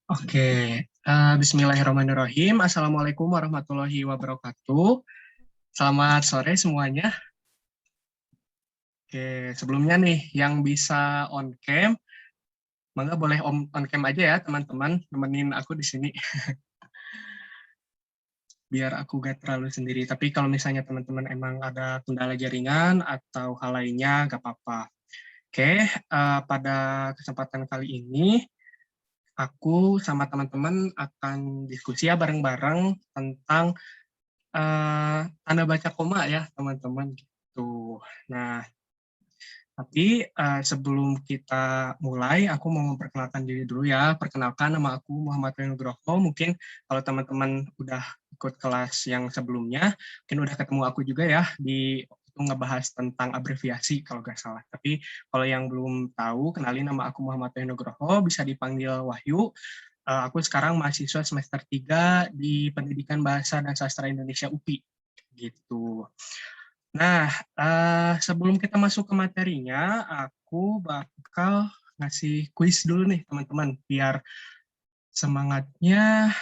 Oke, Bismillahirrahmanirrahim. Assalamualaikum warahmatullahi wabarakatuh. Selamat sore semuanya. Oke, sebelumnya nih, yang bisa on cam, mangga boleh on cam aja ya teman-teman, nemenin aku di sini, biar aku gak terlalu sendiri. Tapi kalau misalnya teman-teman emang ada kendala jaringan atau hal lainnya, gak apa-apa. Oke, pada kesempatan kali ini, aku sama teman-teman akan diskusi ya bareng-bareng tentang tanda baca koma ya teman-teman gitu. Nah, tapi sebelum kita mulai, aku mau memperkenalkan diri dulu ya. Perkenalkan, nama aku Muhammad Nugroho. Mungkin kalau teman-teman udah ikut kelas yang sebelumnya, mungkin udah ketemu aku juga ya di itu ngebahas tentang abreviasi kalau nggak salah. Tapi kalau yang belum tahu, kenalin nama aku Muhammad Nugroho, bisa dipanggil Wahyu. Aku sekarang mahasiswa semester 3 di Pendidikan Bahasa dan Sastra Indonesia UPI gitu. Nah, sebelum kita masuk ke materinya, aku bakal ngasih kuis dulu nih teman-teman, biar semangatnya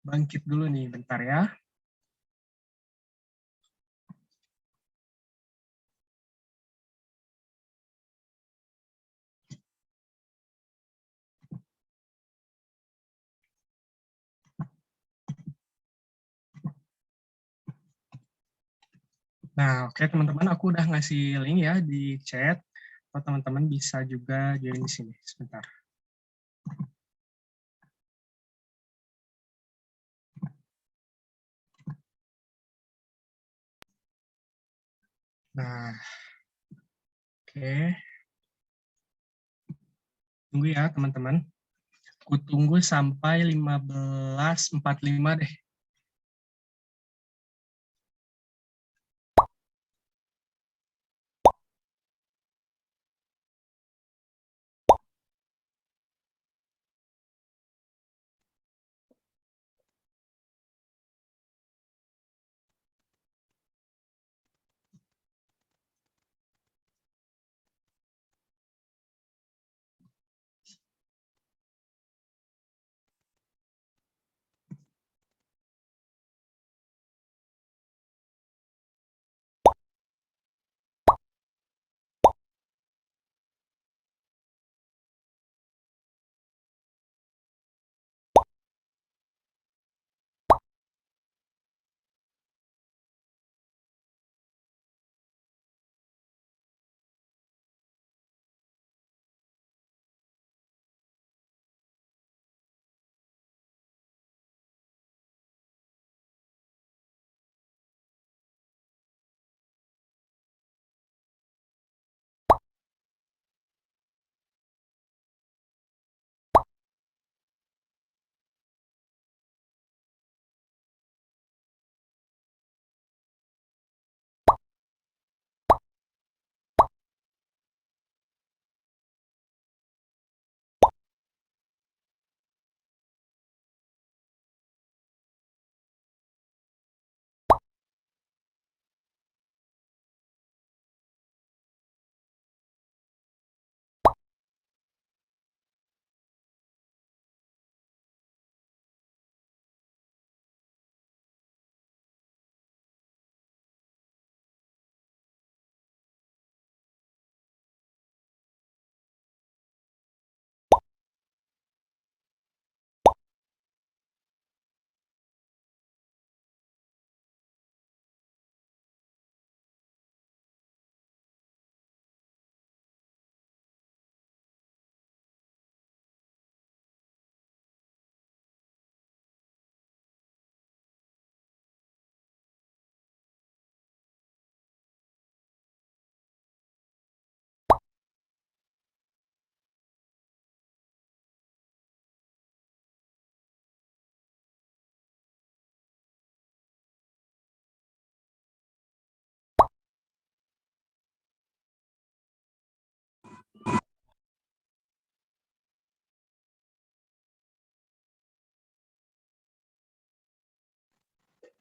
bangkit dulu nih, bentar ya. Nah, oke teman-teman, aku udah ngasih link ya di chat, atau teman-teman bisa juga join di sini, sebentar. Nah, oke, tunggu ya teman-teman. Aku tunggu sampai 15.45 deh.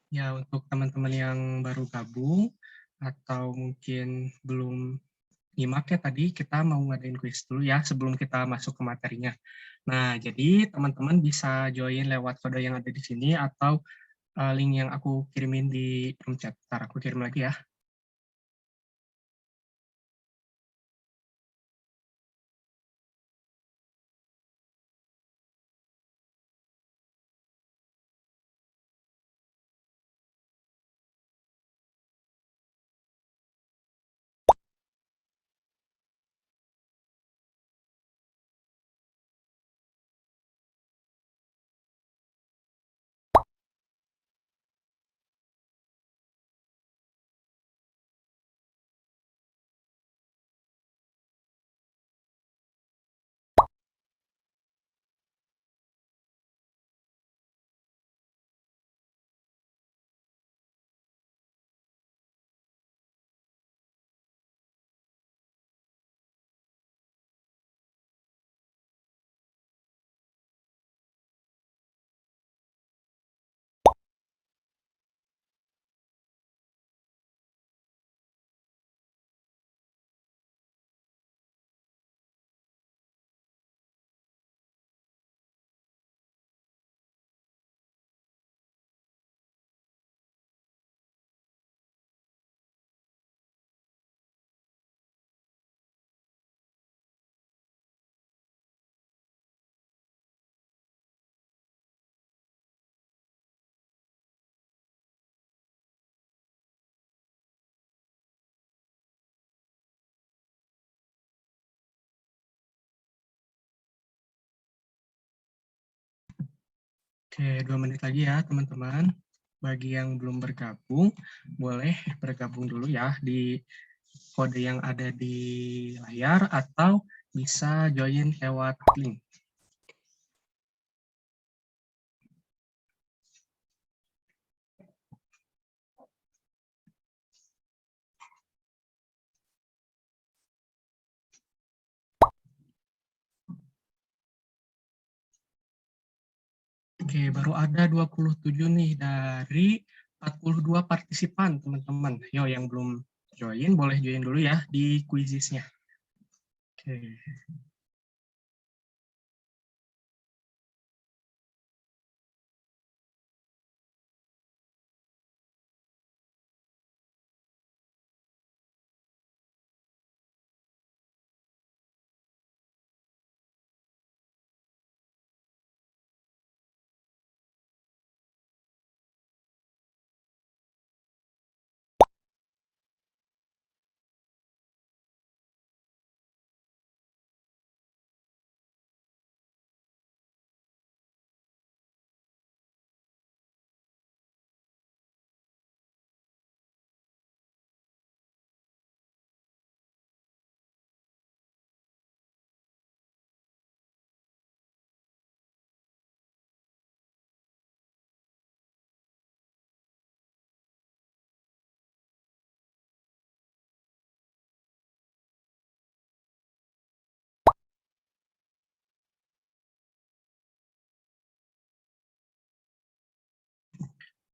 Ya, untuk teman-teman yang baru gabung, atau mungkin belum nyimak ya tadi kita mau ngadain kuis dulu ya sebelum kita masuk ke materinya. Nah, jadi teman-teman bisa join lewat kode yang ada di sini atau link yang aku kirimin di room chat. Ntar aku kirim lagi ya. Oke, 2 menit lagi ya teman-teman. Bagi yang belum bergabung, boleh bergabung dulu ya di kode yang ada di layar atau bisa join lewat link. Oke, baru ada 27 nih dari 42 partisipan, teman-teman. Yo, yang belum join, boleh join dulu ya di quizisnya. Oke.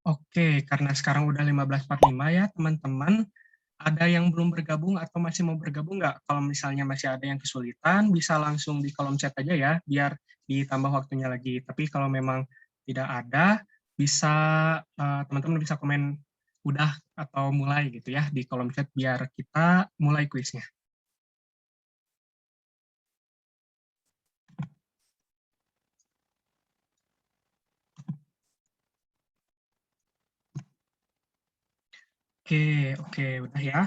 Oke, karena sekarang udah 15.45 ya, teman-teman. Ada yang belum bergabung atau masih mau bergabung nggak? Kalau misalnya masih ada yang kesulitan, bisa langsung di kolom chat aja ya, biar ditambah waktunya lagi. Tapi kalau memang tidak ada, bisa teman-teman bisa komen udah atau mulai gitu ya di kolom chat biar kita mulai kuisnya. Oke, oke, udah ya.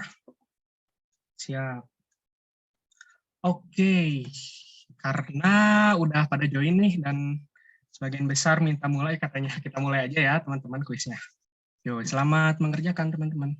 Siap. Oke, karena udah pada join nih dan sebagian besar minta mulai katanya, kita mulai aja ya teman-teman kuisnya. Yo, selamat mengerjakan teman-teman.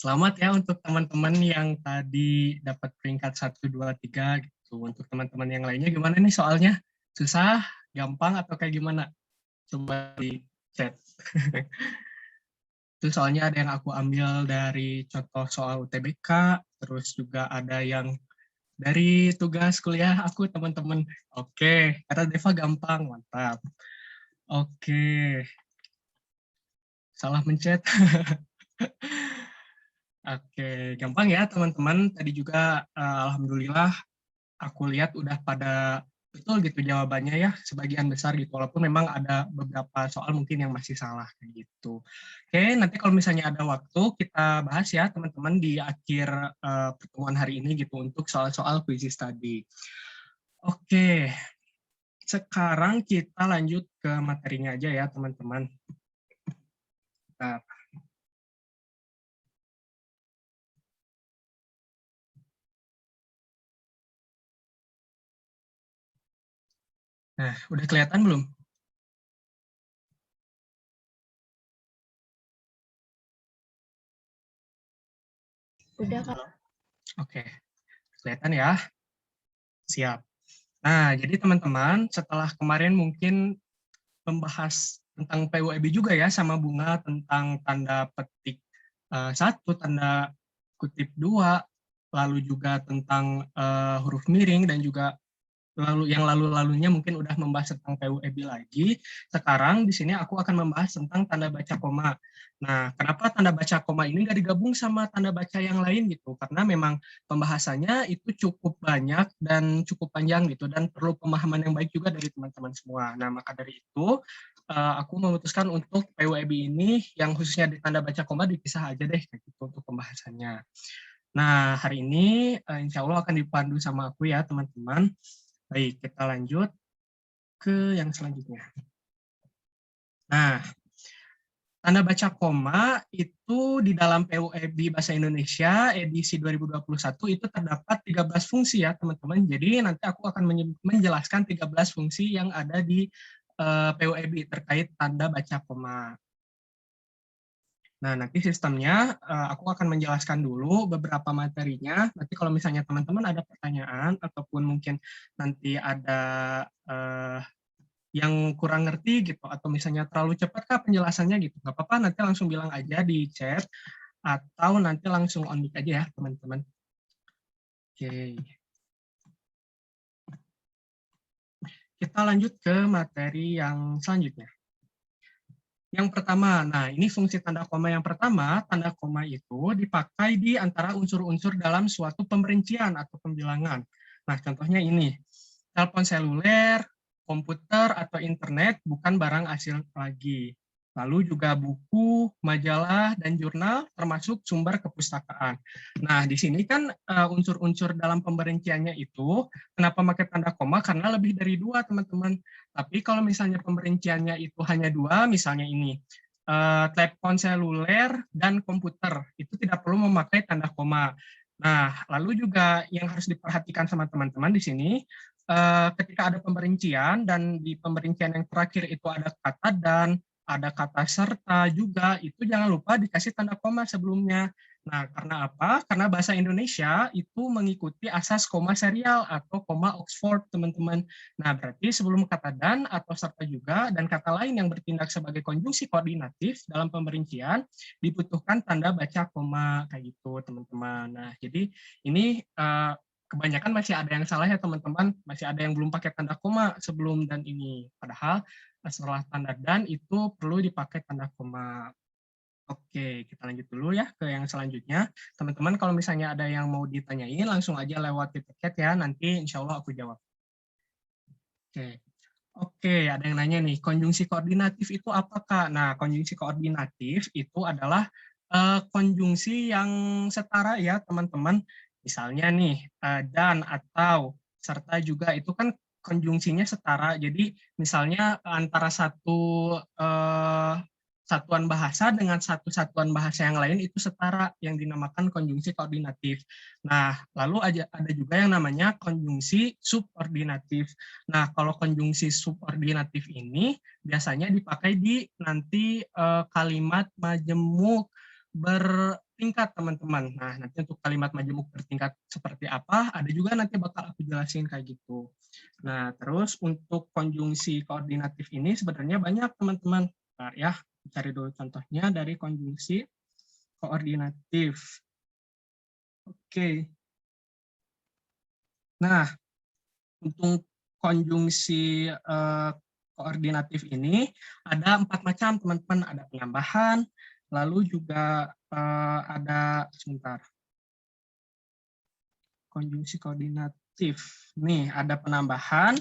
Selamat ya untuk teman-teman yang tadi dapat peringkat 1, 2, 3 gitu. Untuk teman-teman yang lainnya gimana nih soalnya? Susah, gampang, atau kayak gimana? Coba di chat. Itu soalnya ada yang aku ambil dari contoh soal UTBK, terus juga ada yang dari tugas kuliah aku, teman-teman. Oke, kata Deva gampang, mantap. Oke, salah mencet. Oke, gampang ya teman-teman. Tadi juga alhamdulillah aku lihat udah pada betul gitu jawabannya ya, sebagian besar gitu. Walaupun memang ada beberapa soal mungkin yang masih salah kayak gitu. Oke, nanti kalau misalnya ada waktu kita bahas ya teman-teman di akhir pertemuan hari ini gitu untuk soal-soal quiz study. Oke, sekarang kita lanjut ke materinya aja ya teman-teman. Nah, udah kelihatan belum? Udah, Kak. Oke, kelihatan ya? Siap. Nah, jadi teman-teman, setelah kemarin mungkin membahas tentang PUEB juga ya sama Bunga tentang tanda petik 1, tanda kutip 2, lalu juga tentang huruf miring dan juga lalu-lalunya mungkin udah membahas tentang PUEB lagi. Sekarang di sini aku akan membahas tentang tanda baca koma. Nah, kenapa tanda baca koma ini nggak digabung sama tanda baca yang lain gitu? Karena memang pembahasannya itu cukup banyak dan cukup panjang gitu, dan perlu pemahaman yang baik juga dari teman-teman semua. Nah, maka dari itu aku memutuskan untuk PUEB ini yang khususnya di tanda baca koma dipisah aja deh gitu untuk pembahasannya. Nah, hari ini insya Allah akan dipandu sama aku ya teman-teman. Baik, kita lanjut ke yang selanjutnya. Nah, tanda baca koma itu di dalam PUEB Bahasa Indonesia edisi 2021 itu terdapat 13 fungsi ya teman-teman. Jadi nanti aku akan menjelaskan 13 fungsi yang ada di PUEB terkait tanda baca koma. Nah, nanti sistemnya aku akan menjelaskan dulu beberapa materinya. Nanti kalau misalnya teman-teman ada pertanyaan ataupun mungkin nanti ada yang kurang ngerti gitu, atau misalnya terlalu cepat kah penjelasannya gitu, nggak apa-apa, nanti langsung bilang aja di chat, atau nanti langsung on mic aja ya teman-teman. Oke. Kita lanjut ke materi yang selanjutnya. Yang pertama, nah ini fungsi tanda koma yang pertama. Tanda koma itu dipakai di antara unsur-unsur dalam suatu pemerincian atau pembilangan. Nah, contohnya ini, telepon seluler, komputer, atau internet bukan barang asing lagi. Lalu juga buku, majalah, dan jurnal termasuk sumber kepustakaan. Nah, di sini kan unsur-unsur dalam pemerinciannya itu, kenapa pakai tanda koma? Karena lebih dari 2, teman-teman. Tapi kalau misalnya pemerinciannya itu hanya 2, misalnya ini, telepon seluler dan komputer, itu tidak perlu memakai tanda koma. Nah, lalu juga yang harus diperhatikan sama teman-teman di sini, ketika ada pemerincian dan di pemerincian yang terakhir itu ada kata dan, ada kata serta juga, itu jangan lupa dikasih tanda koma sebelumnya. Nah, karena apa? Karena bahasa Indonesia itu mengikuti asas koma serial atau koma Oxford, teman-teman. Nah, berarti sebelum kata dan atau serta juga dan kata lain yang bertindak sebagai konjungsi koordinatif dalam pemerincian dibutuhkan tanda baca koma kayak gitu, teman-teman. Nah, jadi ini kebanyakan masih ada yang salah ya, teman-teman. Masih ada yang belum pakai tanda koma sebelum dan ini. Padahal setelah tanda dan itu perlu dipakai tanda koma. Oke, kita lanjut dulu ya ke yang selanjutnya. Teman-teman, kalau misalnya ada yang mau ditanyain, langsung aja lewat di chat ya, nanti insya Allah aku jawab. Oke. Oke, ada yang nanya nih, konjungsi koordinatif itu apa, Kak? Nah, konjungsi koordinatif itu adalah konjungsi yang setara ya, teman-teman. Misalnya nih, dan atau serta juga itu kan konjungsinya setara. Jadi misalnya antara satu satuan bahasa dengan satu satuan bahasa yang lain itu setara, yang dinamakan konjungsi koordinatif. Nah, lalu ada juga yang namanya konjungsi subordinatif. Nah, kalau konjungsi subordinatif ini biasanya dipakai di nanti kalimat majemuk. bertingkat, teman-teman. Nah, nanti untuk kalimat majemuk bertingkat seperti apa, ada juga nanti bakal aku jelasin kayak gitu. Nah, terus untuk konjungsi koordinatif ini sebenarnya banyak, teman-teman. Bentar ya, cari dulu contohnya dari konjungsi koordinatif. Oke. Nah, untuk konjungsi koordinatif ini ada 4 macam, teman-teman. Ada penambahan, lalu juga ada sebentar. Konjungsi koordinatif. Nih, ada penambahan,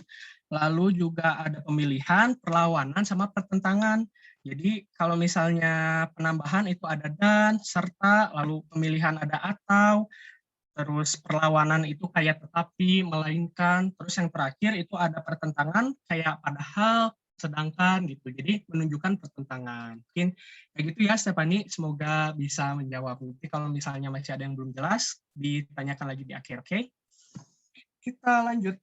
lalu juga ada pemilihan, perlawanan, sama pertentangan. Jadi kalau misalnya penambahan itu ada dan, serta, lalu pemilihan ada atau, terus perlawanan itu kayak tetapi, melainkan, terus yang terakhir itu ada pertentangan kayak padahal, sedangkan gitu. Jadi menunjukkan pertentangan. Mungkin kayak gitu ya Stephanie, semoga bisa menjawab. Nanti kalau misalnya masih ada yang belum jelas, ditanyakan lagi di akhir, oke? Kita lanjut.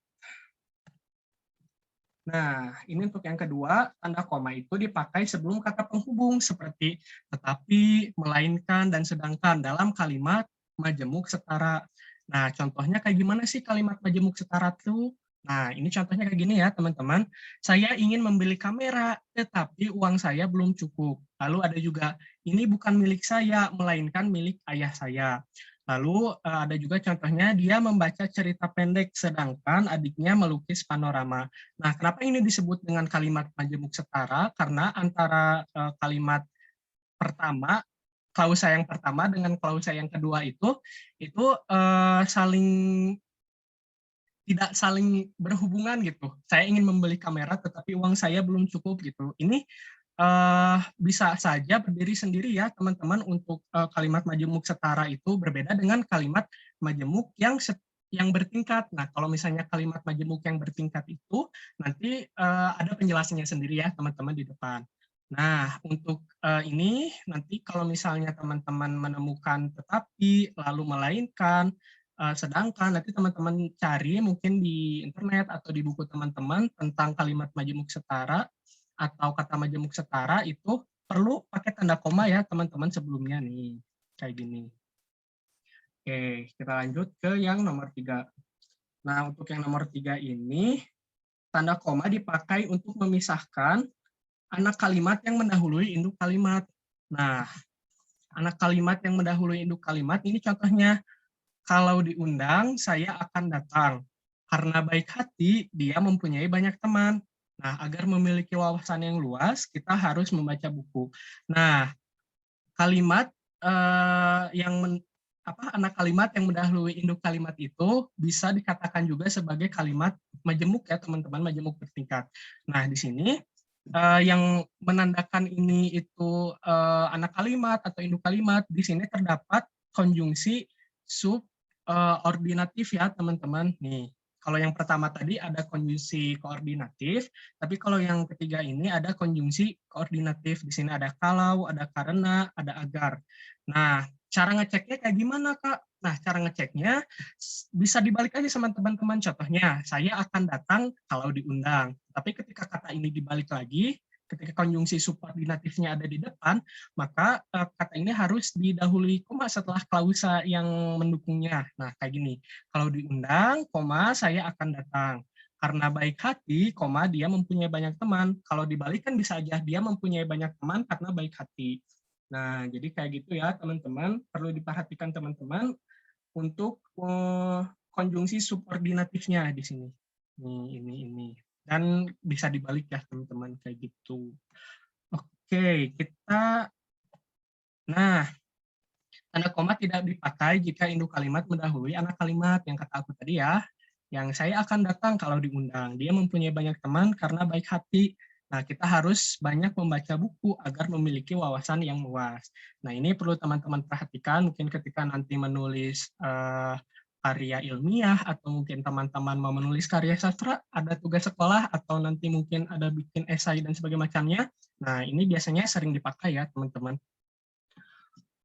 Nah, ini untuk yang kedua, tanda koma itu dipakai sebelum kata penghubung seperti tetapi, melainkan, dan sedangkan dalam kalimat majemuk setara. Nah, contohnya kayak gimana sih kalimat majemuk setara tuh? Nah, ini contohnya kayak gini ya, teman-teman. Saya ingin membeli kamera, tetapi uang saya belum cukup. Lalu ada juga, ini bukan milik saya, melainkan milik ayah saya. Lalu ada juga contohnya, dia membaca cerita pendek, sedangkan adiknya melukis panorama. Nah, kenapa ini disebut dengan kalimat majemuk setara? Karena antara kalimat pertama, klausa yang pertama dengan klausa yang kedua itu saling tidak saling berhubungan gitu. Saya ingin membeli kamera, tetapi uang saya belum cukup gitu. Ini bisa saja berdiri sendiri ya teman-teman. Untuk kalimat majemuk setara itu berbeda dengan kalimat majemuk yang bertingkat. Nah, kalau misalnya kalimat majemuk yang bertingkat itu nanti ada penjelasannya sendiri ya teman-teman di depan. Nah, untuk ini nanti kalau misalnya teman-teman menemukan tetapi, lalu melainkan, sedangkan nanti teman-teman cari mungkin di internet atau di buku teman-teman tentang kalimat majemuk setara atau kata majemuk setara itu perlu pakai tanda koma ya teman-teman sebelumnya nih, kayak gini. Oke, kita lanjut ke yang nomor 3. Nah, untuk yang nomor 3 ini, tanda koma dipakai untuk memisahkan anak kalimat yang mendahului induk kalimat. Nah, anak kalimat yang mendahului induk kalimat ini contohnya, kalau diundang, saya akan datang. Karena baik hati, dia mempunyai banyak teman. Nah, agar memiliki wawasan yang luas, kita harus membaca buku. Nah, kalimat anak kalimat yang mendahului induk kalimat itu bisa dikatakan juga sebagai kalimat majemuk ya teman-teman, majemuk bertingkat. Nah, di sini yang menandakan ini itu anak kalimat atau induk kalimat, di sini terdapat konjungsi subordinatif ya teman-teman. Nih, kalau yang pertama tadi ada konjungsi koordinatif, tapi kalau yang ketiga ini ada konjungsi koordinatif. Di sini ada kalau, ada karena, ada agar. Nah, cara ngeceknya kayak gimana, Kak? Nah, cara ngeceknya bisa dibalik aja sama teman-teman. Contohnya, saya akan datang kalau diundang. Tapi ketika kata ini dibalik lagi, ketika konjungsi subordinatifnya ada di depan, maka kata ini harus didahului koma setelah klausa yang mendukungnya. Nah, kayak gini. Kalau diundang, koma, saya akan datang. Karena baik hati, koma, dia mempunyai banyak teman. Kalau dibalikkan bisa aja dia mempunyai banyak teman karena baik hati. Nah, jadi kayak gitu ya, teman-teman. Perlu diperhatikan teman-teman untuk konjungsi subordinatifnya di sini. Ini. Dan bisa dibalik ya, teman-teman, kayak gitu. Oke, nah, tanda koma tidak dipakai jika induk kalimat mendahului anak kalimat yang kata aku tadi ya. Yang saya akan datang kalau diundang. Dia mempunyai banyak teman karena baik hati. Nah, kita harus banyak membaca buku agar memiliki wawasan yang luas. Nah, ini perlu teman-teman perhatikan mungkin ketika nanti menulis karya ilmiah atau mungkin teman-teman mau menulis karya sastra, ada tugas sekolah atau nanti mungkin ada bikin esai dan sebagainya macamnya. Nah, ini biasanya sering dipakai ya, teman-teman.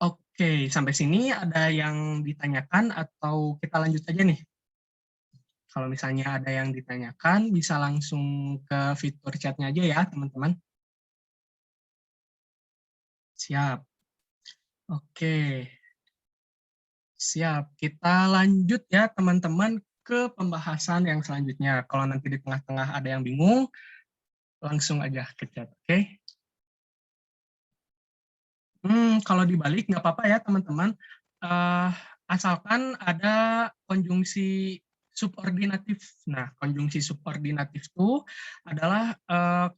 Oke, sampai sini ada yang ditanyakan atau kita lanjut aja nih? Kalau misalnya ada yang ditanyakan, bisa langsung ke fitur chatnya aja ya, teman-teman. Siap. Oke, siap. Kita lanjut ya teman-teman ke pembahasan yang selanjutnya. Kalau nanti di tengah-tengah ada yang bingung, langsung aja ke chat, oke? Kalau dibalik nggak apa-apa ya teman-teman. Eh, Asalkan ada konjungsi subordinatif. Nah, konjungsi subordinatif itu adalah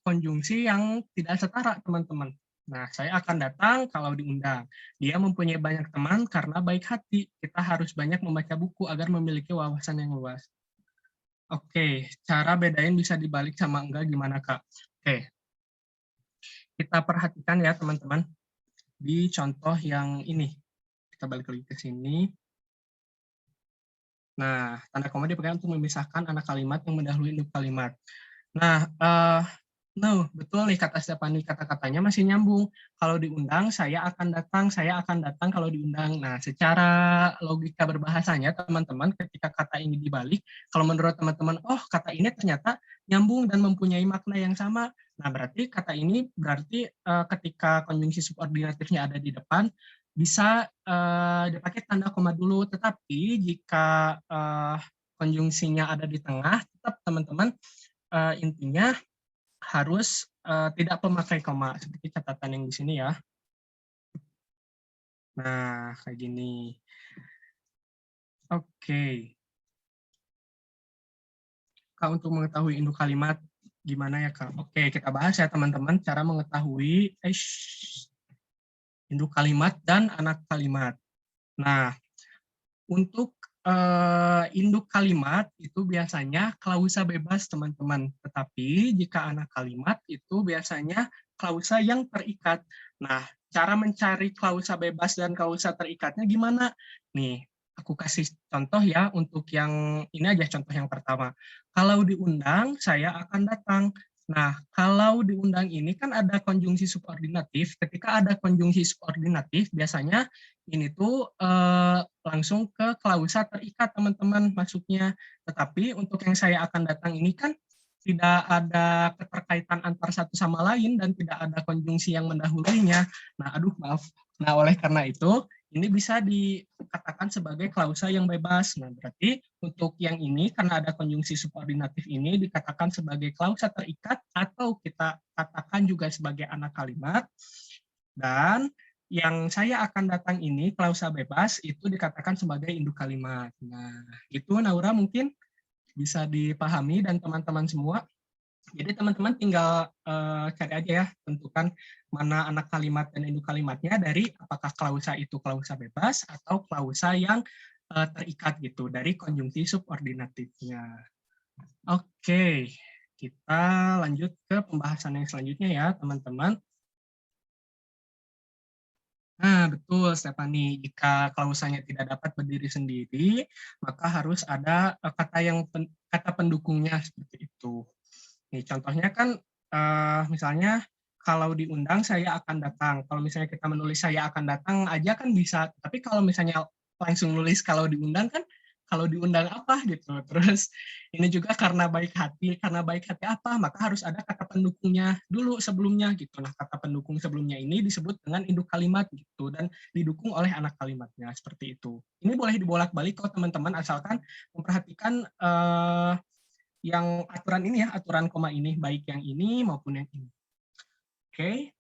konjungsi yang tidak setara, teman-teman. Nah, saya akan datang kalau diundang. Dia mempunyai banyak teman karena baik hati. Kita harus banyak membaca buku agar memiliki wawasan yang luas. Oke, cara bedain bisa dibalik sama enggak gimana, Kak? Oke, kita perhatikan ya, teman-teman. Di contoh yang ini. Kita balik lagi ke sini. Nah, tanda koma dipakai untuk memisahkan anak kalimat yang mendahului induk kalimat. Nah, betul nih kata Stephanie, kata-katanya masih nyambung. Kalau diundang, saya akan datang kalau diundang. Nah, secara logika berbahasanya, teman-teman, ketika kata ini dibalik, kalau menurut teman-teman, oh kata ini ternyata nyambung dan mempunyai makna yang sama. Nah, berarti kata ini ketika konjungsi subordinatifnya ada di depan, bisa dipakai tanda koma dulu. Tetapi jika konjungsinya ada di tengah, tetap teman-teman intinya harus tidak memakai koma seperti catatan yang di sini ya. Nah, kayak gini. Oke. Kak, untuk mengetahui induk kalimat gimana ya, Kak? Oke, kita bahas ya teman-teman cara mengetahui induk kalimat dan anak kalimat. Nah, untuk induk kalimat itu biasanya klausa bebas, teman-teman. Tetapi jika anak kalimat itu biasanya klausa yang terikat. Nah, cara mencari klausa bebas dan klausa terikatnya gimana? Nih, aku kasih contoh ya untuk yang ini aja contoh yang pertama. Kalau diundang, saya akan datang. Nah, kalau diundang ini kan ada konjungsi subordinatif. Ketika ada konjungsi subordinatif, biasanya ini tuh langsung ke klausa terikat, teman-teman, masuknya. Tetapi untuk yang saya akan datang ini kan tidak ada keterkaitan antar satu sama lain dan tidak ada konjungsi yang mendahulunya. Nah, maaf. Nah, oleh karena itu, ini bisa dikatakan sebagai klausa yang bebas. Nah, berarti untuk yang ini, karena ada konjungsi subordinatif ini, dikatakan sebagai klausa terikat, atau kita katakan juga sebagai anak kalimat. Dan yang saya akan datang ini, klausa bebas, itu dikatakan sebagai induk kalimat. Nah, itu Naura mungkin bisa dipahami dan teman-teman semua. Jadi teman-teman tinggal cari aja ya, tentukan mana anak kalimat dan induk kalimatnya dari apakah klausa itu klausa bebas atau klausa yang terikat gitu, dari konjungsi subordinatifnya. Oke, kita lanjut ke pembahasan yang selanjutnya ya, teman-teman. Nah, betul, Stephanie. Jika klausanya tidak dapat berdiri sendiri, maka harus ada kata pendukungnya seperti itu. Nih, contohnya kan misalnya kalau diundang saya akan datang. Kalau misalnya kita menulis saya akan datang aja kan bisa. Tapi kalau misalnya langsung nulis kalau diundang kan kalau diundang apa gitu. Terus ini juga karena baik hati apa, maka harus ada kata pendukungnya dulu sebelumnya gitu. Nah, kata pendukung sebelumnya ini disebut dengan induk kalimat gitu dan didukung oleh anak kalimatnya seperti itu. Ini boleh dibolak-balik kok teman-teman asalkan memperhatikan yang aturan ini ya, aturan koma ini, baik yang ini maupun yang ini. Oke.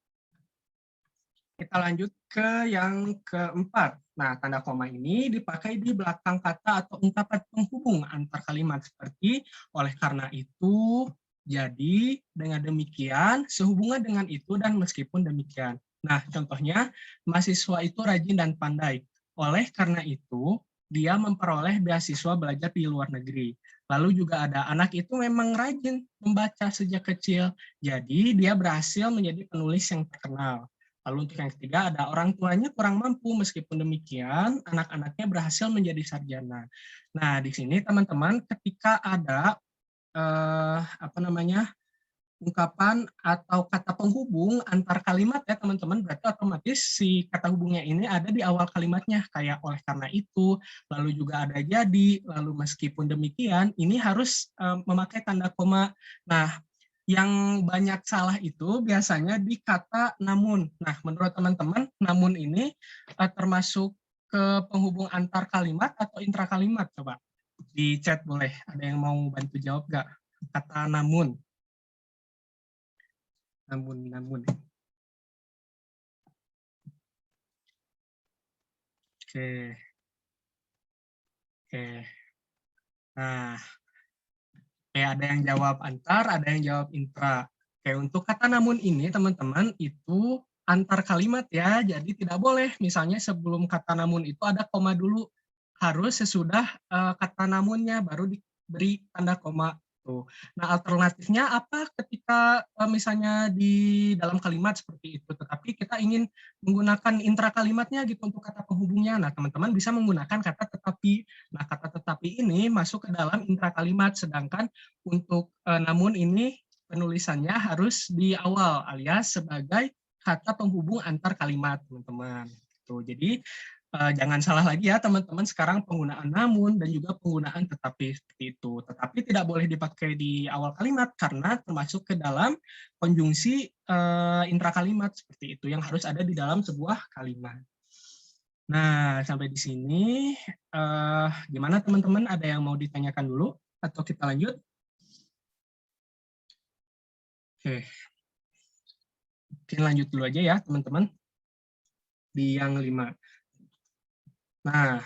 Kita lanjut ke yang keempat. Nah, tanda koma ini dipakai di belakang kata atau ungkapan penghubung antar kalimat seperti oleh karena itu, jadi, dengan demikian, sehubungan dengan itu, dan meskipun demikian. Nah, contohnya, mahasiswa itu rajin dan pandai. Oleh karena itu, dia memperoleh beasiswa belajar di luar negeri. Lalu juga ada anak itu memang rajin membaca sejak kecil, jadi dia berhasil menjadi penulis yang terkenal. Lalu untuk yang ketiga ada orang tuanya kurang mampu, meskipun demikian anak-anaknya berhasil menjadi sarjana. Nah, di sini teman-teman ketika ada ungkapan atau kata penghubung antar kalimat ya teman-teman, berarti otomatis si kata hubungnya ini ada di awal kalimatnya, kayak oleh karena itu, lalu juga ada jadi, lalu meskipun demikian, ini harus memakai tanda koma. Nah, yang banyak salah itu biasanya di kata namun. Nah, menurut teman-teman, namun ini termasuk ke penghubung antar kalimat atau intra kalimat? Coba di chat boleh. Ada yang mau bantu jawab nggak? Kata namun. Namun. Oke. Oke. Nah, ada yang jawab antar, ada yang jawab intra. Oke, untuk kata namun ini teman-teman itu antar kalimat ya, jadi tidak boleh misalnya sebelum kata namun itu ada koma dulu, harus sesudah kata namunnya baru diberi tanda koma. Tuh. Nah, alternatifnya apa ketika misalnya di dalam kalimat seperti itu, tetapi kita ingin menggunakan intra kalimatnya gitu untuk kata penghubungnya. Nah, teman-teman bisa menggunakan kata tetapi. Nah, kata tetapi ini masuk ke dalam intra kalimat, sedangkan untuk namun ini penulisannya harus di awal alias sebagai kata penghubung antar kalimat, teman-teman. Tuh, jadi jangan salah lagi ya teman-teman, sekarang penggunaan namun dan juga penggunaan tetapi seperti itu. Tetapi tidak boleh dipakai di awal kalimat karena termasuk ke dalam konjungsi intra kalimat seperti itu yang harus ada di dalam sebuah kalimat. Nah, sampai di sini gimana teman-teman? Ada yang mau ditanyakan dulu atau kita lanjut? Oke, mungkin lanjut dulu aja ya teman-teman di yang 5. Nah,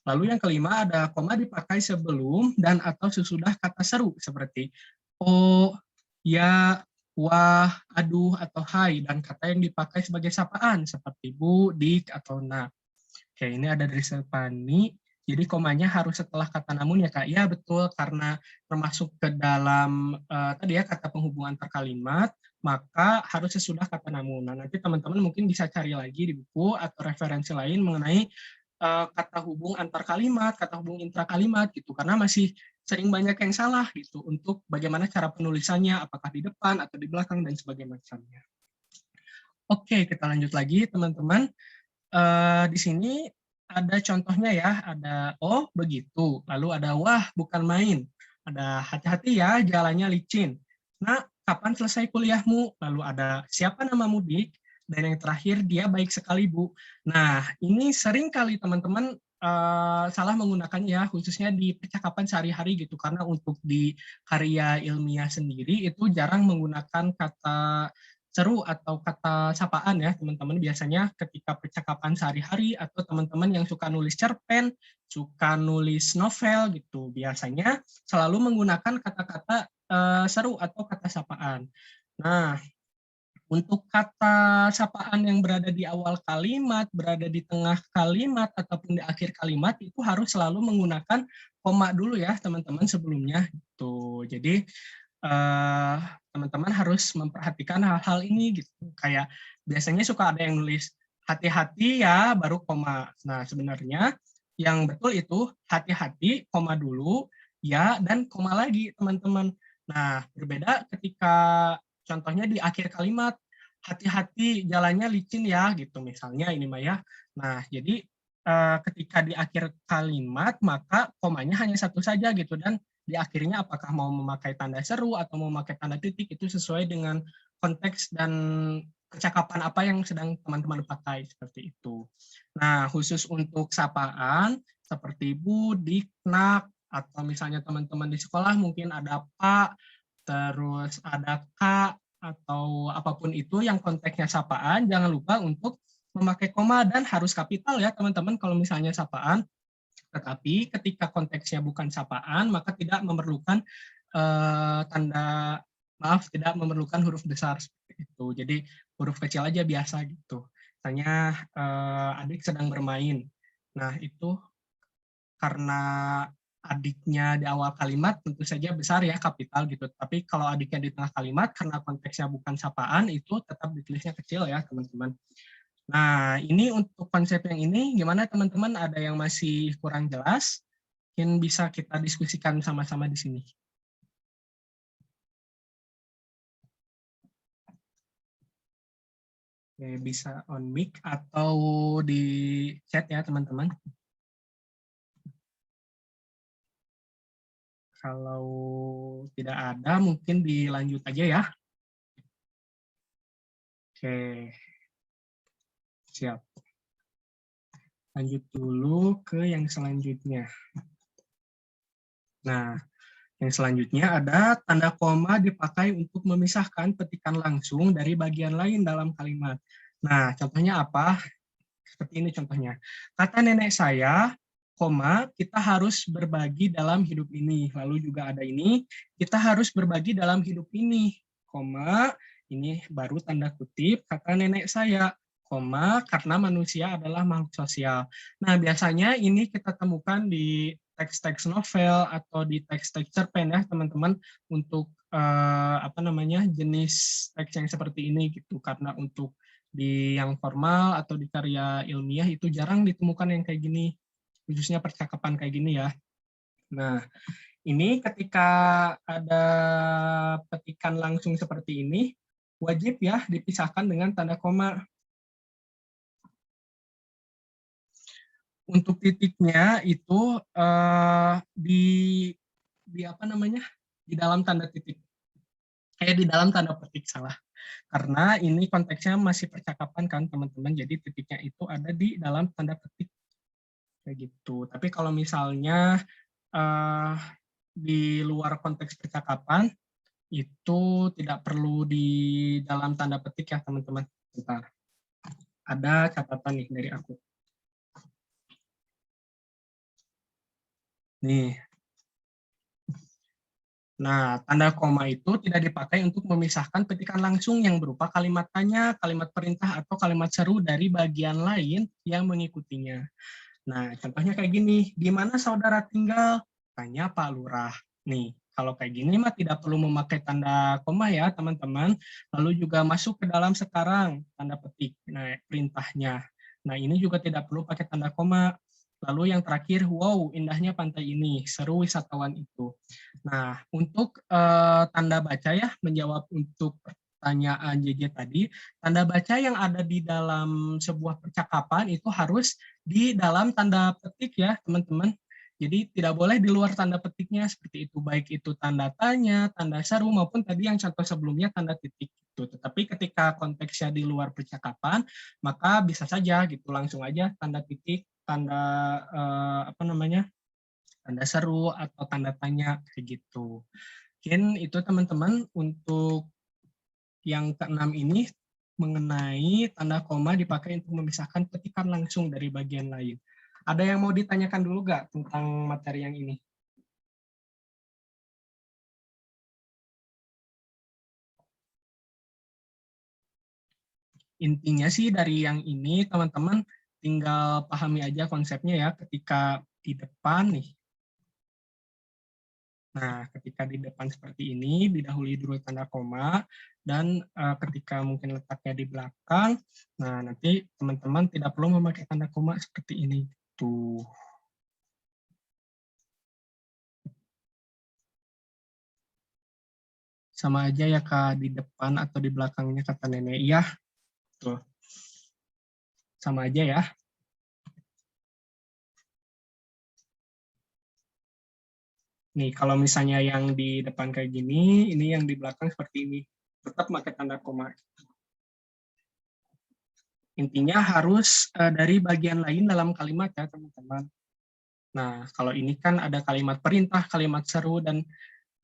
lalu yang kelima ada koma dipakai sebelum dan atau sesudah kata seru seperti oh, ya, wah, aduh, atau hai, dan kata yang dipakai sebagai sapaan seperti bu, dik, atau na. Oke, ini ada dari Sepani. Jadi komanya harus setelah kata namun ya Kak. Ya betul, karena termasuk ke dalam tadi ya kata penghubung antar kalimat, maka harus sesudah kata namun. Nah, nanti teman-teman mungkin bisa cari lagi di buku atau referensi lain mengenai kata hubung antar kalimat, kata hubung intra kalimat gitu. Karena masih sering banyak yang salah gitu untuk bagaimana cara penulisannya, apakah di depan atau di belakang dan sebagainya macamnya. Oke, kita lanjut lagi teman-teman. Di sini ada contohnya ya, ada oh begitu, lalu ada wah bukan main, ada hati-hati ya jalannya licin. Nah, kapan selesai kuliahmu? Lalu ada siapa namamu dik? Dan yang terakhir dia baik sekali bu. Nah, ini sering kali teman-teman salah menggunakannya ya, khususnya di percakapan sehari-hari gitu, karena untuk di karya ilmiah sendiri itu jarang menggunakan kata seru atau kata sapaan ya teman-teman, biasanya ketika percakapan sehari-hari atau teman-teman yang suka nulis cerpen, suka nulis novel gitu, biasanya selalu menggunakan kata-kata seru atau kata sapaan. Nah, untuk kata sapaan yang berada di awal kalimat, berada di tengah kalimat, ataupun di akhir kalimat, itu harus selalu menggunakan koma dulu ya teman-teman sebelumnya. Gitu. Jadi teman-teman harus memperhatikan hal-hal ini gitu. Kayak biasanya suka ada yang nulis hati-hati ya baru koma. Nah, sebenarnya yang betul itu hati-hati, koma dulu, ya, dan koma lagi, teman-teman. Nah, berbeda ketika contohnya di akhir kalimat, hati-hati jalannya licin ya, gitu misalnya ini Maya. Nah, jadi ketika di akhir kalimat, maka komanya hanya satu saja gitu, dan di akhirnya apakah mau memakai tanda seru atau mau memakai tanda titik itu sesuai dengan konteks dan percakapan apa yang sedang teman-teman pakai seperti itu. Nah, khusus untuk sapaan seperti Bu, Dik, Nak, atau misalnya teman-teman di sekolah mungkin ada Pak, terus ada Kak, atau apapun itu yang konteksnya sapaan, jangan lupa untuk memakai koma dan harus kapital ya teman-teman kalau misalnya sapaan. Tetapi ketika konteksnya bukan sapaan, maka tidak memerlukan tidak memerlukan huruf besar seperti itu. Jadi huruf kecil aja biasa gitu. Misalnya adik sedang bermain. Nah, itu karena adiknya di awal kalimat tentu saja besar ya, kapital gitu. Tapi kalau adiknya di tengah kalimat karena konteksnya bukan sapaan, itu tetap ditulisnya kecil ya, teman-teman. Nah, ini untuk konsep yang ini, gimana teman-teman? Ada yang masih kurang jelas? Mungkin bisa kita diskusikan sama-sama di sini. Oke, bisa on mic atau di chat ya, teman-teman. Kalau tidak ada, mungkin dilanjut aja ya. Oke, siap. Lanjut dulu ke yang selanjutnya. Nah, yang selanjutnya ada tanda koma dipakai untuk memisahkan petikan langsung dari bagian lain dalam kalimat. Nah, contohnya apa? Seperti ini contohnya. Kata nenek saya, koma, kita harus berbagi dalam hidup ini. Lalu juga ada ini, kita harus berbagi dalam hidup ini. Koma, ini baru tanda kutip, kata nenek saya. Koma, karena manusia adalah makhluk sosial. Nah, biasanya ini kita temukan di teks-teks novel atau di teks-teks cerpen ya, teman-teman, untuk jenis teks yang seperti ini gitu. Karena untuk di yang formal atau di karya ilmiah itu jarang ditemukan yang kayak gini, khususnya percakapan kayak gini ya. Nah, ini ketika ada petikan langsung seperti ini, wajib ya dipisahkan dengan tanda koma. Untuk titiknya itu di apa namanya? Di dalam tanda titik. Di dalam tanda petik salah. Karena ini konteksnya masih percakapan kan teman-teman, jadi titiknya itu ada di dalam tanda petik kayak gitu. Tapi kalau misalnya di luar konteks percakapan itu tidak perlu di dalam tanda petik ya teman-teman. Bentar. Ada catatan nih dari aku. Nih. Nah, tanda koma itu tidak dipakai untuk memisahkan petikan langsung yang berupa kalimat tanya, kalimat perintah, atau kalimat seru dari bagian lain yang mengikutinya. Nah, contohnya kayak gini, di mana saudara tinggal? Tanya Pak Lurah. Nih, kalau kayak gini mah tidak perlu memakai tanda koma ya, teman-teman. Lalu juga masuk ke dalam sekarang, tanda petik. Nah, perintahnya. Nah, ini juga tidak perlu pakai tanda koma. Lalu yang terakhir, wow, indahnya pantai ini, seru wisatawan itu. Nah, untuk tanda baca ya, menjawab untuk pertanyaan JJ tadi, tanda baca yang ada di dalam sebuah percakapan itu harus di dalam tanda petik ya, teman-teman. Jadi tidak boleh di luar tanda petiknya seperti itu, baik itu tanda tanya, tanda seru, maupun tadi yang contoh sebelumnya tanda titik. Gitu. Tetapi ketika konteksnya di luar percakapan, maka bisa saja gitu langsung aja tanda titik, tanda tanda seru atau tanda tanya kayak gitu. Mungkin itu teman-teman untuk yang keenam ini mengenai tanda koma dipakai untuk memisahkan petikan langsung dari bagian lain. Ada yang mau ditanyakan dulu nggak tentang materi yang ini? Intinya sih dari yang ini teman-teman tinggal pahami aja konsepnya ya ketika di depan nih. Nah, ketika di depan seperti ini didahului dulu tanda koma dan ketika mungkin letaknya di belakang, nah nanti teman-teman tidak perlu memakai tanda koma seperti ini. Tuh. Sama aja ya Kak, di depan atau di belakangnya kata nenek. Iya, tuh. Sama aja ya. Nih, kalau misalnya yang di depan kayak gini, ini yang di belakang seperti ini. Tetap pakai tanda koma. Intinya harus dari bagian lain dalam kalimat ya, teman-teman. Nah, kalau ini kan ada kalimat perintah, kalimat seru, dan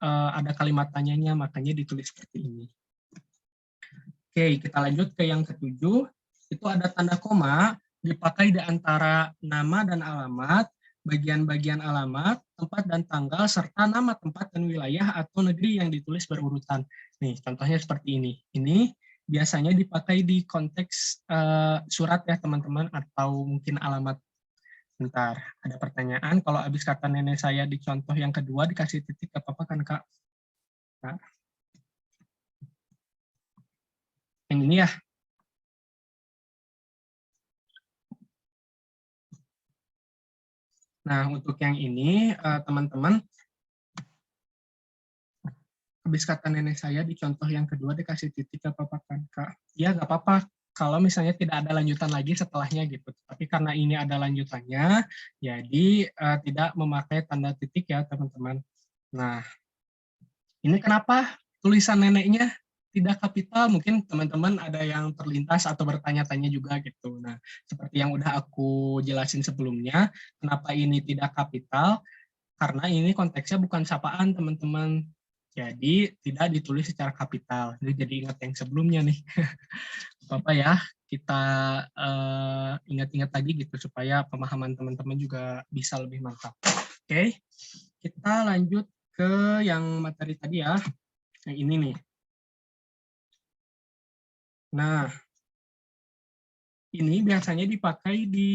ada kalimat tanyanya, makanya ditulis seperti ini. Oke, kita lanjut ke yang ketujuh. Itu ada tanda koma, dipakai di antara nama dan alamat, bagian-bagian alamat, tempat dan tanggal, serta nama tempat dan wilayah atau negeri yang ditulis berurutan. Nih, contohnya seperti ini. Ini biasanya dipakai di konteks surat ya, teman-teman, atau mungkin alamat. Bentar, ada pertanyaan. Kalau habis kata nenek saya di contoh yang kedua dikasih titik, apa-apa kan, Kak? Nah, yang ini ya. Nah, untuk yang ini, teman-teman, habis kata nenek saya di contoh yang kedua dikasih titik, apa-apa kan, Kak? Ya, nggak apa-apa. Kalau misalnya tidak ada lanjutan lagi setelahnya gitu. Tapi karena ini ada lanjutannya, jadi tidak memakai tanda titik ya, teman-teman. Nah, ini kenapa tulisan neneknya tidak kapital? Mungkin teman-teman ada yang terlintas atau bertanya-tanya juga gitu. Nah, seperti yang udah aku jelasin sebelumnya, kenapa ini tidak kapital? Karena ini konteksnya bukan sapaan, teman-teman. Jadi tidak ditulis secara kapital. Jadi ingat yang sebelumnya nih. Apa ya, kita ingat-ingat lagi gitu supaya pemahaman teman-teman juga bisa lebih mantap. Oke, kita lanjut ke yang materi tadi ya. Yang ini nih. Nah, ini biasanya dipakai di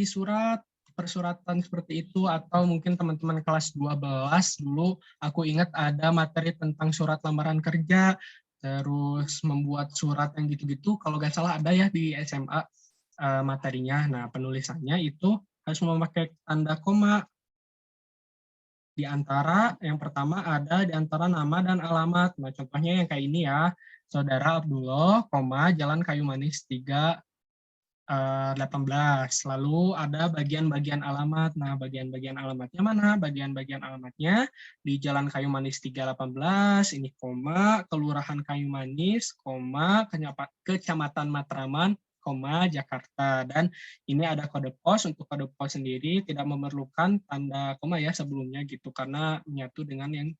surat persuratan seperti itu, atau mungkin teman-teman kelas 12 dulu aku ingat ada materi tentang surat lamaran kerja, terus membuat surat yang gitu-gitu, kalau nggak salah ada ya di SMA materinya. Nah, penulisannya itu harus memakai tanda koma. Di antara yang pertama ada di antara nama dan alamat. Nah, contohnya yang kayak ini ya. Saudara Abdullah, Jalan Kayu Manis 3 18. Lalu ada bagian-bagian alamat. Nah, bagian-bagian alamatnya mana? Bagian-bagian alamatnya di Jalan Kayu Manis 318, ini koma, Kelurahan Kayu Manis, koma, Kecamatan Matraman, koma, Jakarta. Dan ini ada kode pos. Untuk kode pos sendiri tidak memerlukan tanda koma ya sebelumnya gitu, karena menyatu dengan yang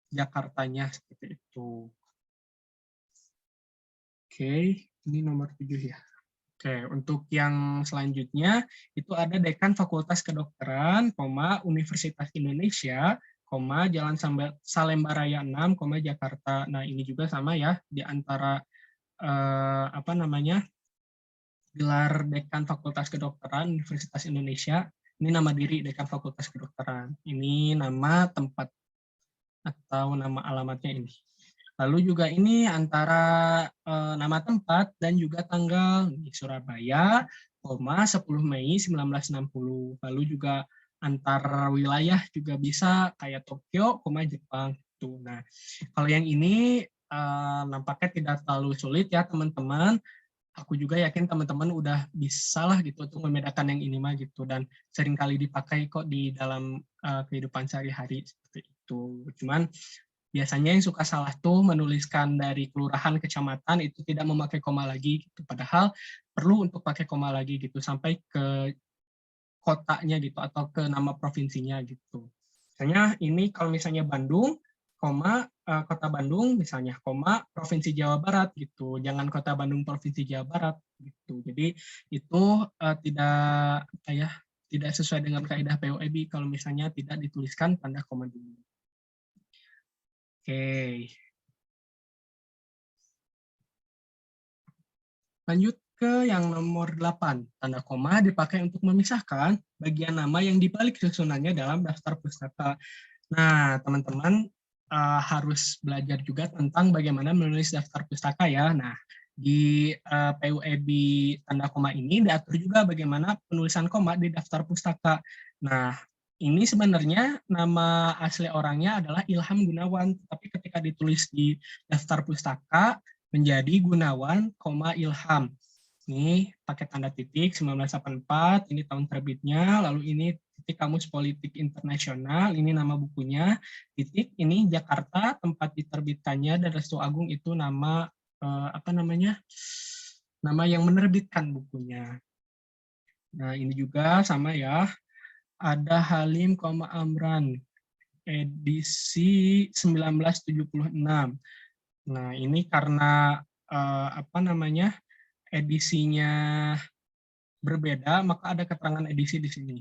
Jakartanya seperti itu. Oke, ini nomor 7 ya. Oke, untuk yang selanjutnya itu ada Dekan Fakultas Kedokteran, Universitas Indonesia, Jalan Salemba Raya 6, Jakarta. Nah, ini juga sama ya, di antara apa namanya, gelar Dekan Fakultas Kedokteran Universitas Indonesia, ini nama diri Dekan Fakultas Kedokteran. Ini nama tempat atau nama alamatnya ini. Lalu juga ini antara nama tempat dan juga tanggal di Surabaya, 10 Mei 1960. Lalu juga antar wilayah juga bisa kayak Tokyo, Jepang. Tuh. Nah, kalau yang ini nampaknya tidak terlalu sulit ya teman-teman. Aku juga yakin teman-teman udah bisa lah gitu untuk membedakan yang ini mah gitu, dan sering kali dipakai kok di dalam kehidupan sehari-hari seperti itu. Cuman biasanya yang suka salah tuh menuliskan dari kelurahan, kecamatan itu tidak memakai koma lagi gitu. Padahal perlu untuk pakai koma lagi gitu sampai ke kotanya gitu atau ke nama provinsinya gitu. Misalnya ini kalau misalnya Bandung, kota Bandung misalnya, provinsi Jawa Barat gitu. Jangan kota Bandung provinsi Jawa Barat gitu. Jadi itu tidak apa ya, tidak sesuai dengan kaidah POEB kalau misalnya tidak dituliskan tanda koma dulu. Oke. Lanjut ke yang nomor 8. Tanda koma dipakai untuk memisahkan bagian nama yang dibalik susunannya dalam daftar pustaka. Nah, teman-teman harus belajar juga tentang bagaimana menulis daftar pustaka ya. Nah, di PUEB tanda koma ini diatur juga bagaimana penulisan koma di daftar pustaka. Nah, ini sebenarnya nama asli orangnya adalah Ilham Gunawan, tapi ketika ditulis di daftar pustaka menjadi Gunawan, Ilham. Ini pakai tanda titik 1984, ini tahun terbitnya, lalu ini titik Kamus Politik Internasional, ini nama bukunya, titik ini Jakarta, tempat diterbitkannya, dan Restu Agung itu nama apa namanya? Nama yang menerbitkan bukunya. Nah, ini juga sama ya. Ada Halim, Amran, edisi 1976. Nah, ini karena apa namanya? Edisinya berbeda, maka ada keterangan edisi di sini.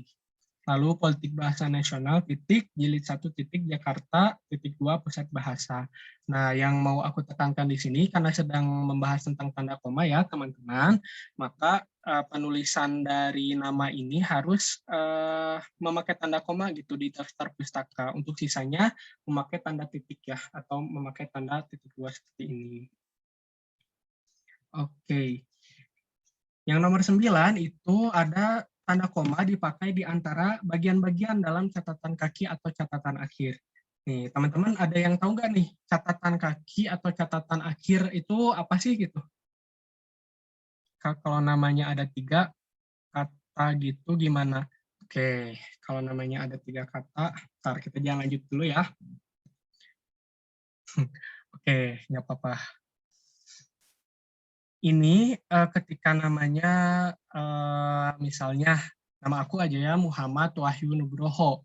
Lalu politik bahasa nasional, titik, jilid 1, titik, Jakarta, titik 2, pusat bahasa. Nah, yang mau aku tekankan di sini, karena sedang membahas tentang tanda koma ya, teman-teman, maka penulisan dari nama ini harus memakai tanda koma gitu di daftar pustaka. Untuk sisanya, memakai tanda titik ya, atau memakai tanda titik 2 seperti ini. Oke. Yang nomor 9 itu ada tanda koma dipakai di antara bagian-bagian dalam catatan kaki atau catatan akhir. Nih, teman-teman ada yang tahu nggak nih, catatan kaki atau catatan akhir itu apa sih gitu? Kalau namanya ada 3 kata gitu gimana? Oke, kalau namanya ada 3 kata, ntar kita jangan lanjut dulu ya. Oke, nggak apa-apa. Ini ketika namanya misalnya nama aku aja ya, Muhammad Wahyu Nugroho.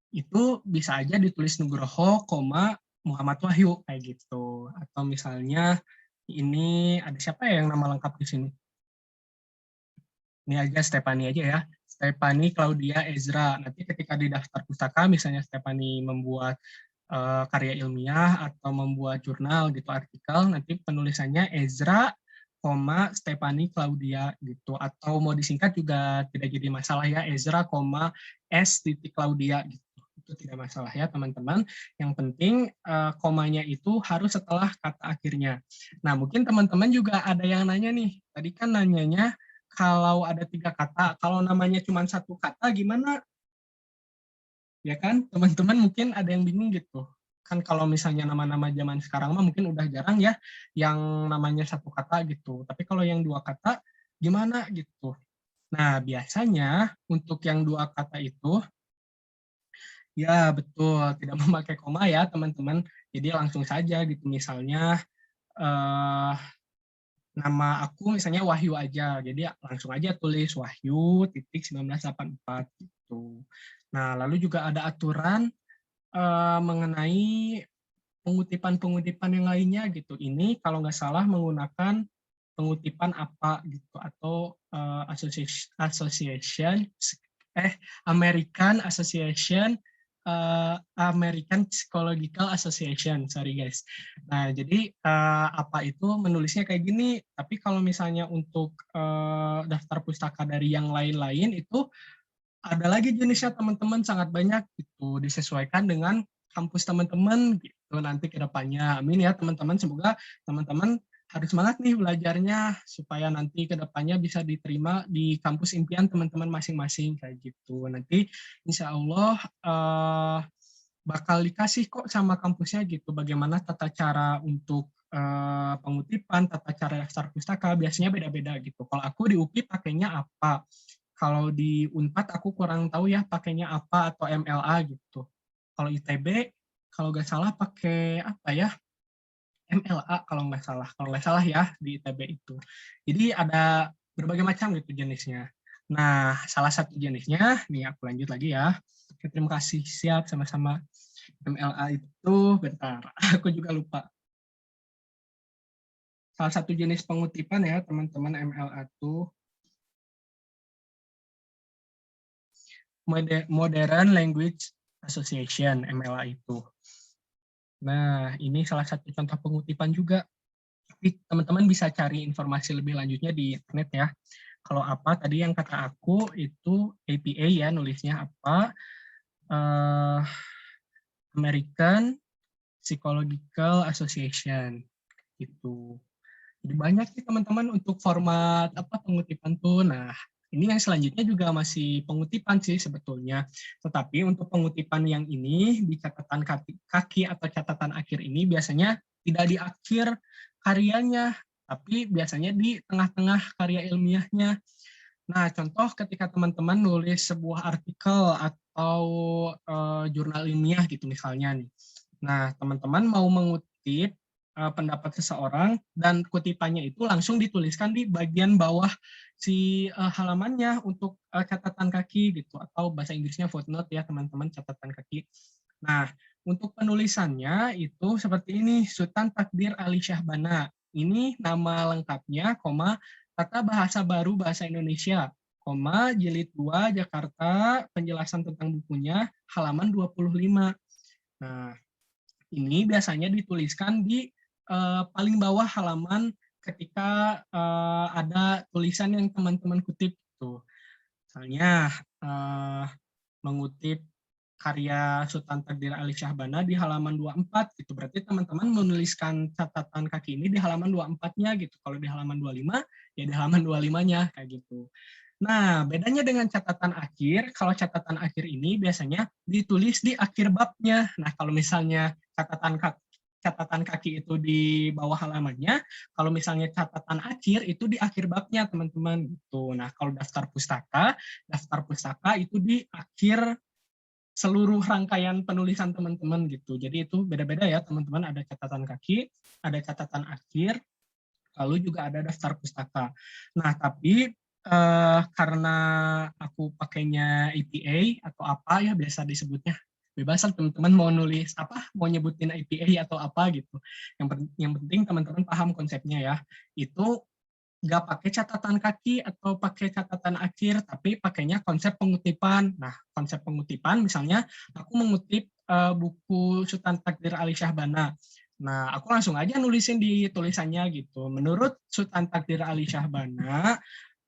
Itu bisa aja ditulis Nugroho, Muhammad Wahyu kayak gitu. Atau misalnya ini ada siapa ya yang nama lengkap di sini? Ini aja Stephanie aja ya. Stephanie Claudia Ezra. Nanti ketika di daftar pustaka misalnya Stephanie membuat karya ilmiah atau membuat jurnal gitu artikel, nanti penulisannya Ezra, Stephanie Claudia gitu. Atau mau disingkat juga tidak jadi masalah ya, Ezra, S titik Claudia gitu. Itu tidak masalah ya teman-teman. Yang penting komanya itu harus setelah kata akhirnya. Nah mungkin teman-teman juga ada yang nanya nih. Tadi kan nanyanya kalau ada 3 kata, kalau namanya cuma 1 kata gimana? Ya kan, teman-teman mungkin ada yang bingung gitu. Kan kalau misalnya nama-nama zaman sekarang mah mungkin udah jarang ya yang namanya 1 kata gitu. Tapi kalau yang 2 kata gimana gitu. Nah, biasanya untuk yang 2 kata itu ya betul, tidak memakai koma ya teman-teman. Jadi langsung saja gitu. Misalnya eh, nama aku misalnya Wahyu aja. Jadi langsung aja tulis Wahyu titik 1984 gitu. Nah, lalu juga ada aturan mengenai pengutipan-pengutipan yang lainnya gitu. Ini kalau nggak salah menggunakan pengutipan apa gitu atau association American Association American Psychological Association, sorry guys. Nah, jadi apa itu menulisnya kayak gini, tapi kalau misalnya untuk daftar pustaka dari yang lain-lain itu ada lagi jenisnya teman-teman sangat banyak gitu, disesuaikan dengan kampus teman-teman gitu nanti ke depannya. Amin ya teman-teman, semoga teman-teman harus semangat nih belajarnya supaya nanti ke depannya bisa diterima di kampus impian teman-teman masing-masing kayak gitu. Nanti insya Allah bakal dikasih kok sama kampusnya gitu bagaimana tata cara untuk pengutipan, tata cara daftar pustaka biasanya beda-beda gitu. Kalau aku di UPI pakainya apa? Kalau di Unpad aku kurang tahu ya pakainya apa atau MLA gitu. Kalau ITB kalau nggak salah pakai apa ya? MLA kalau nggak salah ya di ITB itu. Jadi ada berbagai macam gitu jenisnya. Nah, salah satu jenisnya, nih aku lanjut lagi ya. Oke, terima kasih, siap sama-sama. MLA itu, bentar, aku juga lupa. Salah satu jenis pengutipan ya teman-teman MLA itu Modern Language Association, MLA itu. Nah, ini salah satu contoh pengutipan juga. Tapi teman-teman bisa cari informasi lebih lanjutnya di internet ya. Kalau apa tadi yang kata aku itu APA ya, nulisnya apa? American Psychological Association gitu. Jadi banyak sih teman-teman untuk format apa pengutipan tuh. Nah, ini yang selanjutnya juga masih pengutipan sih sebetulnya. Tetapi untuk pengutipan yang ini di catatan kaki atau catatan akhir ini biasanya tidak di akhir karyanya, tapi biasanya di tengah-tengah karya ilmiahnya. Nah, contoh ketika teman-teman nulis sebuah artikel atau jurnal ilmiah gitu misalnya nih. Nah, teman-teman mau mengutip pendapat seseorang dan kutipannya itu langsung dituliskan di bagian bawah si halamannya untuk catatan kaki gitu atau bahasa Inggrisnya footnote ya teman-teman catatan kaki. Nah, untuk penulisannya itu seperti ini, Sultan Takdir Ali Syahbana. Ini nama lengkapnya, Tata Bahasa Baru Bahasa Indonesia, jilid 2 Jakarta, penjelasan tentang bukunya halaman 25. Nah, ini biasanya dituliskan di paling bawah halaman ketika ada tulisan yang teman-teman kutip itu. Misalnya mengutip karya Sultan Takdir Ali Syahbana di halaman 24 gitu. Berarti teman-teman menuliskan catatan kaki ini di halaman 24-nya gitu. Kalau di halaman 25 ya di halaman 25-nya kayak gitu. Nah, bedanya dengan catatan akhir, kalau catatan akhir ini biasanya ditulis di akhir babnya. Nah, kalau misalnya catatan kaki itu di bawah halamannya, kalau misalnya catatan akhir itu di akhir babnya teman-teman gitu. Nah kalau daftar pustaka itu di akhir seluruh rangkaian penulisan teman-teman gitu. Jadi itu beda-beda ya teman-teman, ada catatan kaki, ada catatan akhir, lalu juga ada daftar pustaka. Nah tapi karena aku pakainya APA atau apa ya biasa disebutnya, bebas teman-teman mau nulis apa, mau nyebutin APA atau apa gitu. Yang penting teman-teman paham konsepnya ya. Itu nggak pakai catatan kaki atau pakai catatan akhir, tapi pakainya konsep pengutipan. Nah, konsep pengutipan misalnya aku mengutip buku Sultan Takdir Ali Syahbana. Nah, aku langsung aja nulisin di tulisannya gitu. Menurut Sultan Takdir Ali Syahbana,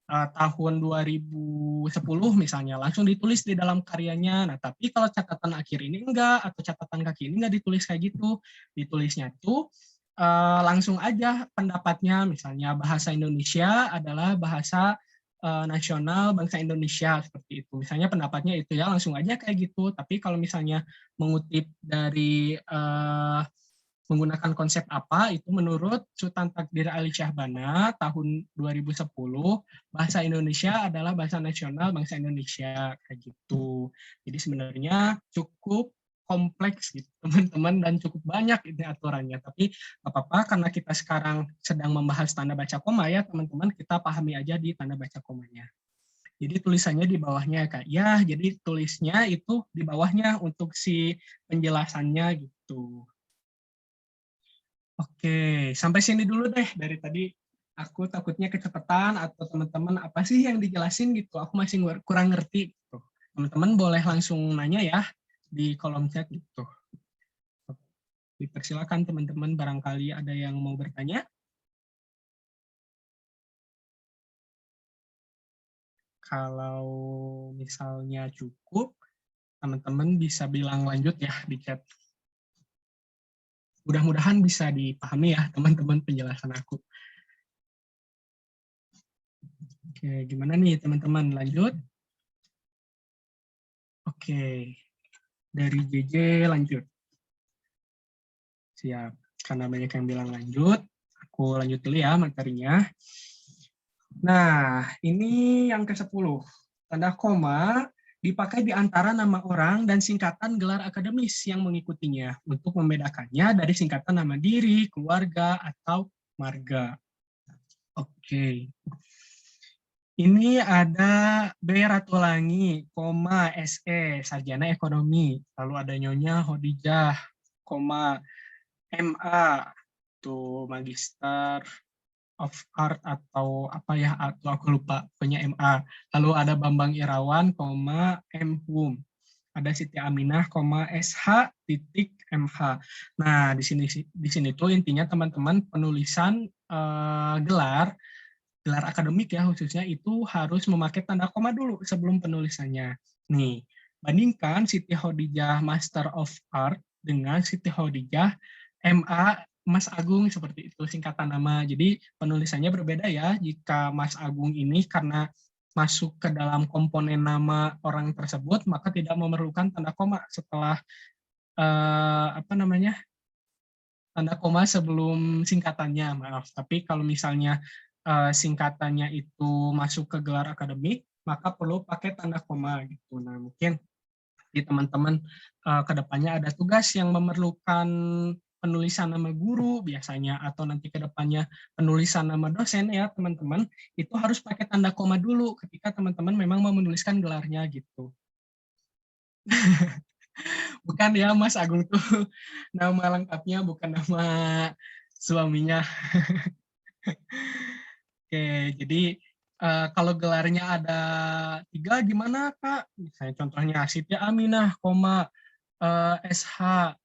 tahun 2010 misalnya, langsung ditulis di dalam karyanya. Nah, tapi kalau catatan akhir ini enggak, atau catatan kaki ini enggak ditulis kayak gitu. Ditulisnya tuh langsung aja pendapatnya, misalnya bahasa Indonesia adalah bahasa nasional bangsa Indonesia, seperti itu. Misalnya pendapatnya itu ya, langsung aja kayak gitu. Tapi kalau misalnya mengutip dari menggunakan konsep apa, itu menurut Sultan Takdir Ali Syahbana tahun 2010, bahasa Indonesia adalah bahasa nasional bangsa Indonesia, kayak gitu. Jadi sebenarnya cukup kompleks gitu teman-teman, dan cukup banyak ini aturannya, tapi nggak apa-apa karena kita sekarang sedang membahas tanda baca koma ya teman-teman, kita pahami aja di tanda baca komanya. Jadi tulisannya di bawahnya Kak. Ya, jadi tulisnya itu di bawahnya untuk si penjelasannya gitu. Oke, sampai sini dulu deh. Dari tadi aku takutnya kecepatan atau teman-teman apa sih yang dijelasin gitu. Aku masih kurang ngerti gitu. Teman-teman boleh langsung nanya ya di kolom chat gitu. Dipersilakan teman-teman, barangkali ada yang mau bertanya. Kalau misalnya cukup, teman-teman bisa bilang lanjut ya di chat. Mudah-mudahan bisa dipahami ya teman-teman penjelasan aku. Oke, gimana nih teman-teman, lanjut? Oke, dari JJ lanjut. Siap, karena banyak yang bilang lanjut, aku lanjut dulu ya materinya. Nah, ini yang ke-10. Tanda koma dipakai di antara nama orang dan singkatan gelar akademis yang mengikutinya untuk membedakannya dari singkatan nama diri, keluarga, atau marga. Oke. Ini ada B. Ratulangi, koma, SE, Sarjana Ekonomi. Lalu ada Nyonya Hodijah, koma, MA, tuh Magister of Art atau apa ya, atau aku lupa, punya MA. Lalu ada Bambang Irawan, koma, M.Hum. Ada Siti Aminah, koma, SH, titik, MH. Nah, di sini tuh intinya teman-teman penulisan gelar akademik ya khususnya itu harus memakai tanda koma dulu sebelum penulisannya. Nih, bandingkan Siti Khadijah Master of Art dengan Siti Khadijah MA Mas Agung, seperti itu singkatan nama. Jadi penulisannya berbeda ya. Jika Mas Agung ini karena masuk ke dalam komponen nama orang tersebut, maka tidak memerlukan tanda koma setelah tanda koma sebelum singkatannya, maaf. Tapi kalau misalnya singkatannya itu masuk ke gelar akademik, maka perlu pakai tanda koma gitu. Nah, mungkin di teman-teman ke depannya ada tugas yang memerlukan penulisan nama guru biasanya, atau nanti ke depannya penulisan nama dosen ya teman-teman, itu harus pakai tanda koma dulu ketika teman-teman memang mau menuliskan gelarnya gitu. Bukan ya Mas Agung tuh nama lengkapnya, bukan nama suaminya. Oke, jadi kalau gelarnya ada 3 gimana Kak? Misalnya contohnya Siti Aminah, koma, SH,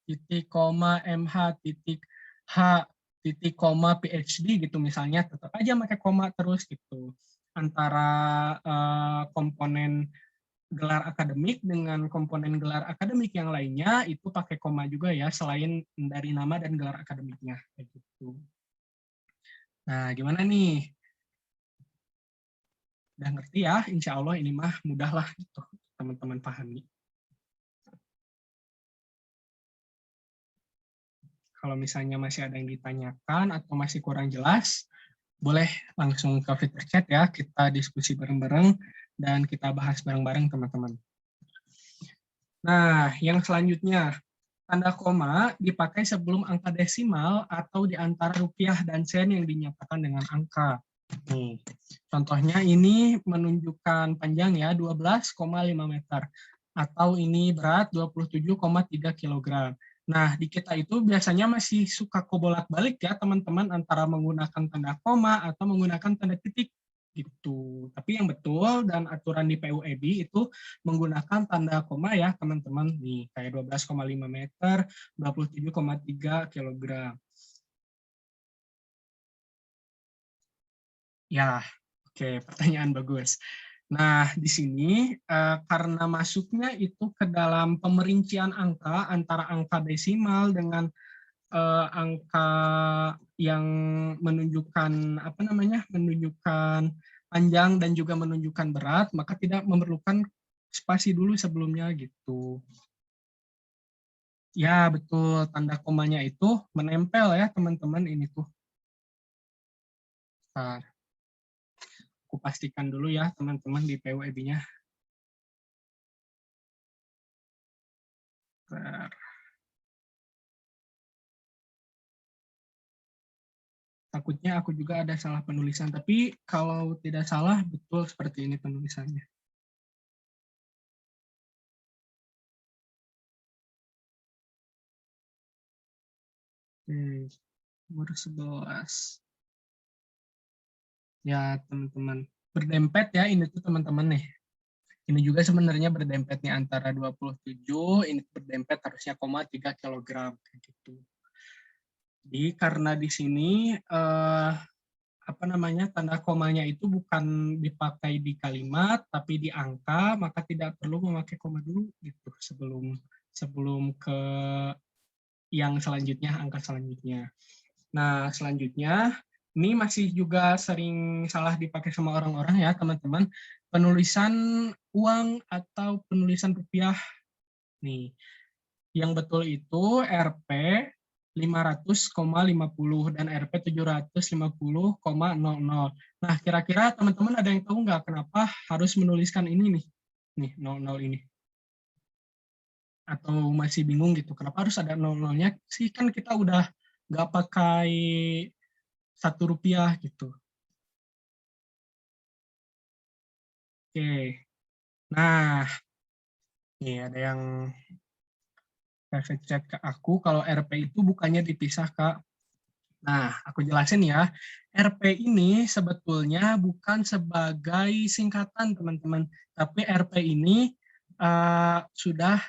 titik, koma, MH, titik, H, titik, koma, PhD gitu misalnya, tetap aja pakai koma terus gitu. Antara komponen gelar akademik dengan komponen gelar akademik yang lainnya itu pakai koma juga ya, selain dari nama dan gelar akademiknya. Kayak gitu. Nah, gimana nih? Udah ngerti ya, insya Allah ini mah mudah lah gitu, teman-teman pahami. Kalau misalnya masih ada yang ditanyakan atau masih kurang jelas, boleh langsung ke fitur chat ya, kita diskusi bareng-bareng dan kita bahas bareng-bareng teman-teman. Nah, yang selanjutnya, tanda koma dipakai sebelum angka desimal atau di antara rupiah dan sen yang dinyatakan dengan angka. Nih, contohnya ini menunjukkan panjang ya 12,5 meter atau ini berat 27,3 kg. Nah, di kita itu biasanya masih suka kebolak-balik ya teman-teman antara menggunakan tanda koma atau menggunakan tanda titik gitu. Tapi yang betul dan aturan di PUEB itu menggunakan tanda koma ya teman-teman. Nih, kayak 12,5 meter, 27,3 kg. Ya, oke, pertanyaan bagus. Nah, di sini karena masuknya itu ke dalam pemerincian angka antara angka desimal dengan angka yang menunjukkan apa namanya? Menunjukkan panjang dan juga menunjukkan berat, maka tidak memerlukan spasi dulu sebelumnya gitu. Ya, betul. Tanda komanya itu menempel ya, teman-teman ini tuh. Bentar. Aku pastikan dulu ya, teman-teman di PUEB-nya. Takutnya aku juga ada salah penulisan, tapi kalau tidak salah betul seperti ini penulisannya. Oke, nomor 11. Ya, teman-teman. Berdempet ya, ini tuh teman-teman nih. Ini juga sebenarnya berdempet nih antara 27, ini berdempet harusnya 3 kg. Kayak gitu. Jadi karena di sini apa namanya tanda komanya itu bukan dipakai di kalimat tapi di angka, maka tidak perlu memakai koma dulu gitu sebelum ke yang selanjutnya, angka selanjutnya. Nah, selanjutnya ini masih juga sering salah dipakai sama orang-orang ya teman-teman, penulisan uang atau penulisan rupiah nih. Yang betul itu Rp 500,50 dan Rp 750,00. Nah, kira-kira teman-teman ada yang tahu nggak kenapa harus menuliskan ini nih? Nih, 00 ini. Atau masih bingung gitu, kenapa harus ada 00-nya sih? Kan kita udah nggak pakai Rp1 gitu. Oke. Nah, ini ada yang private chat ke aku, kalau RP itu bukannya dipisah, Kak. Nah, aku jelasin ya. RP ini sebetulnya bukan sebagai singkatan, teman-teman. Tapi RP ini sudah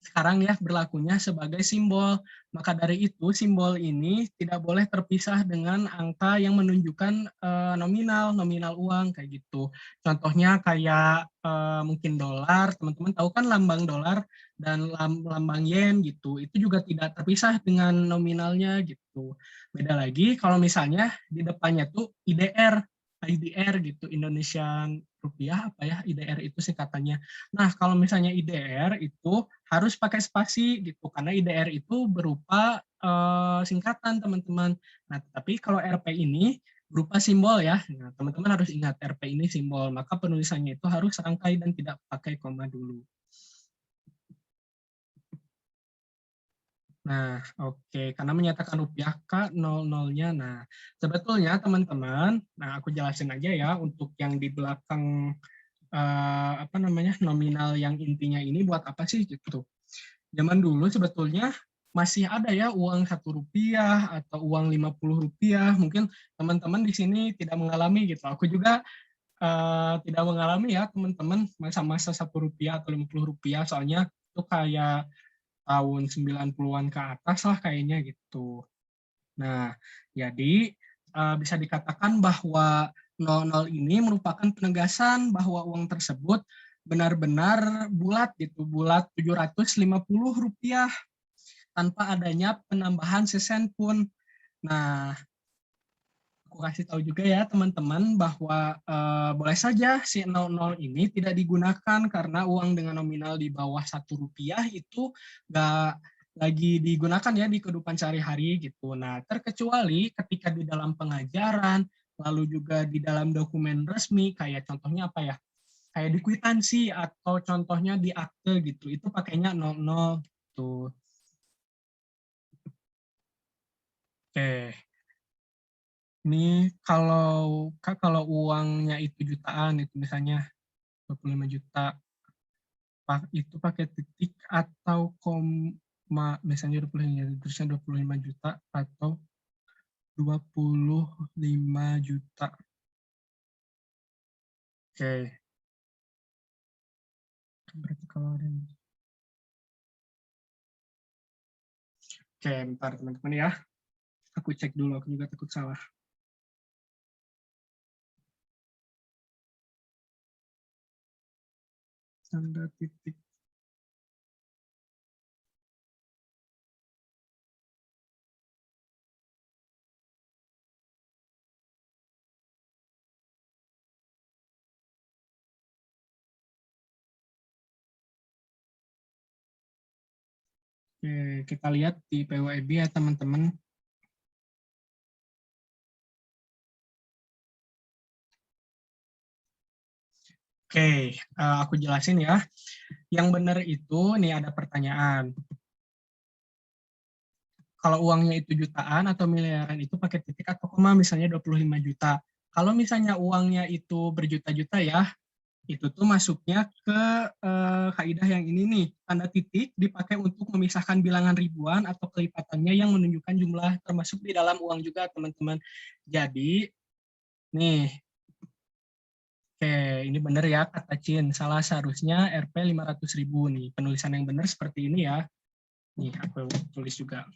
sekarang ya berlakunya sebagai simbol. Maka dari itu simbol ini tidak boleh terpisah dengan angka yang menunjukkan nominal uang kayak gitu. Contohnya kayak mungkin dolar, teman-teman tahu kan lambang dolar dan lambang yen gitu. Itu juga tidak terpisah dengan nominalnya gitu. Beda lagi kalau misalnya di depannya tuh IDR gitu, Indonesian rupiah apa ya, IDR itu singkatannya. Nah, kalau misalnya IDR itu harus pakai spasi gitu karena IDR itu berupa singkatan teman-teman. Nah, tapi kalau RP ini berupa simbol ya. Nah, teman-teman harus ingat RP ini simbol, maka penulisannya itu harus rangkai dan tidak pakai koma dulu. Nah, oke. Karena menyatakan rupiah K 00-nya. Nah, sebetulnya teman-teman, nah aku jelasin aja ya untuk yang di belakang apa namanya nominal yang intinya ini buat apa sih gitu. Zaman dulu sebetulnya masih ada ya uang Rp1 atau uang Rp50. Mungkin teman-teman di sini tidak mengalami gitu. Aku juga tidak mengalami ya teman-teman masa-masa Rp1 atau Rp50, soalnya itu kayak tahun 90-an ke atas lah kayaknya gitu. Nah, jadi bisa dikatakan bahwa 00 ini merupakan penegasan bahwa uang tersebut benar-benar bulat gitu, bulat Rp750 tanpa adanya penambahan sesen pun. Nah, aku kasih tahu juga ya teman-teman bahwa boleh saja si 00 ini tidak digunakan karena uang dengan nominal di bawah Rp1 itu nggak lagi digunakan ya di kehidupan sehari-hari gitu. Nah, terkecuali ketika di dalam pengajaran, lalu juga di dalam dokumen resmi, kayak contohnya apa ya? Kayak di kwitansi atau contohnya di akte gitu, itu pakainya 00 gitu. Oke. Ini kalau uangnya itu jutaan, itu misalnya 25 juta, itu pakai titik atau koma, misalnya 25, terusnya 25 juta atau 25 juta. Oke, berarti kalau ada Oke, bentar teman-teman ya. Aku cek dulu, aku juga takut salah. Tanda titik. Oke, kita lihat di PWB ya teman-teman. Oke, aku jelasin ya. Yang benar itu, nih ada pertanyaan. Kalau uangnya itu jutaan atau miliaran itu pakai titik atau koma, misalnya 25 juta. Kalau misalnya uangnya itu berjuta-juta ya, itu tuh masuknya ke kaidah yang ini nih. Tanda titik dipakai untuk memisahkan bilangan ribuan atau kelipatannya yang menunjukkan jumlah termasuk di dalam uang juga, teman-teman. Jadi, nih, oke, ini benar ya kata Cin. Salah seharusnya Rp 500.000 nih. Penulisan yang benar seperti ini ya. Nih, aku tulis juga.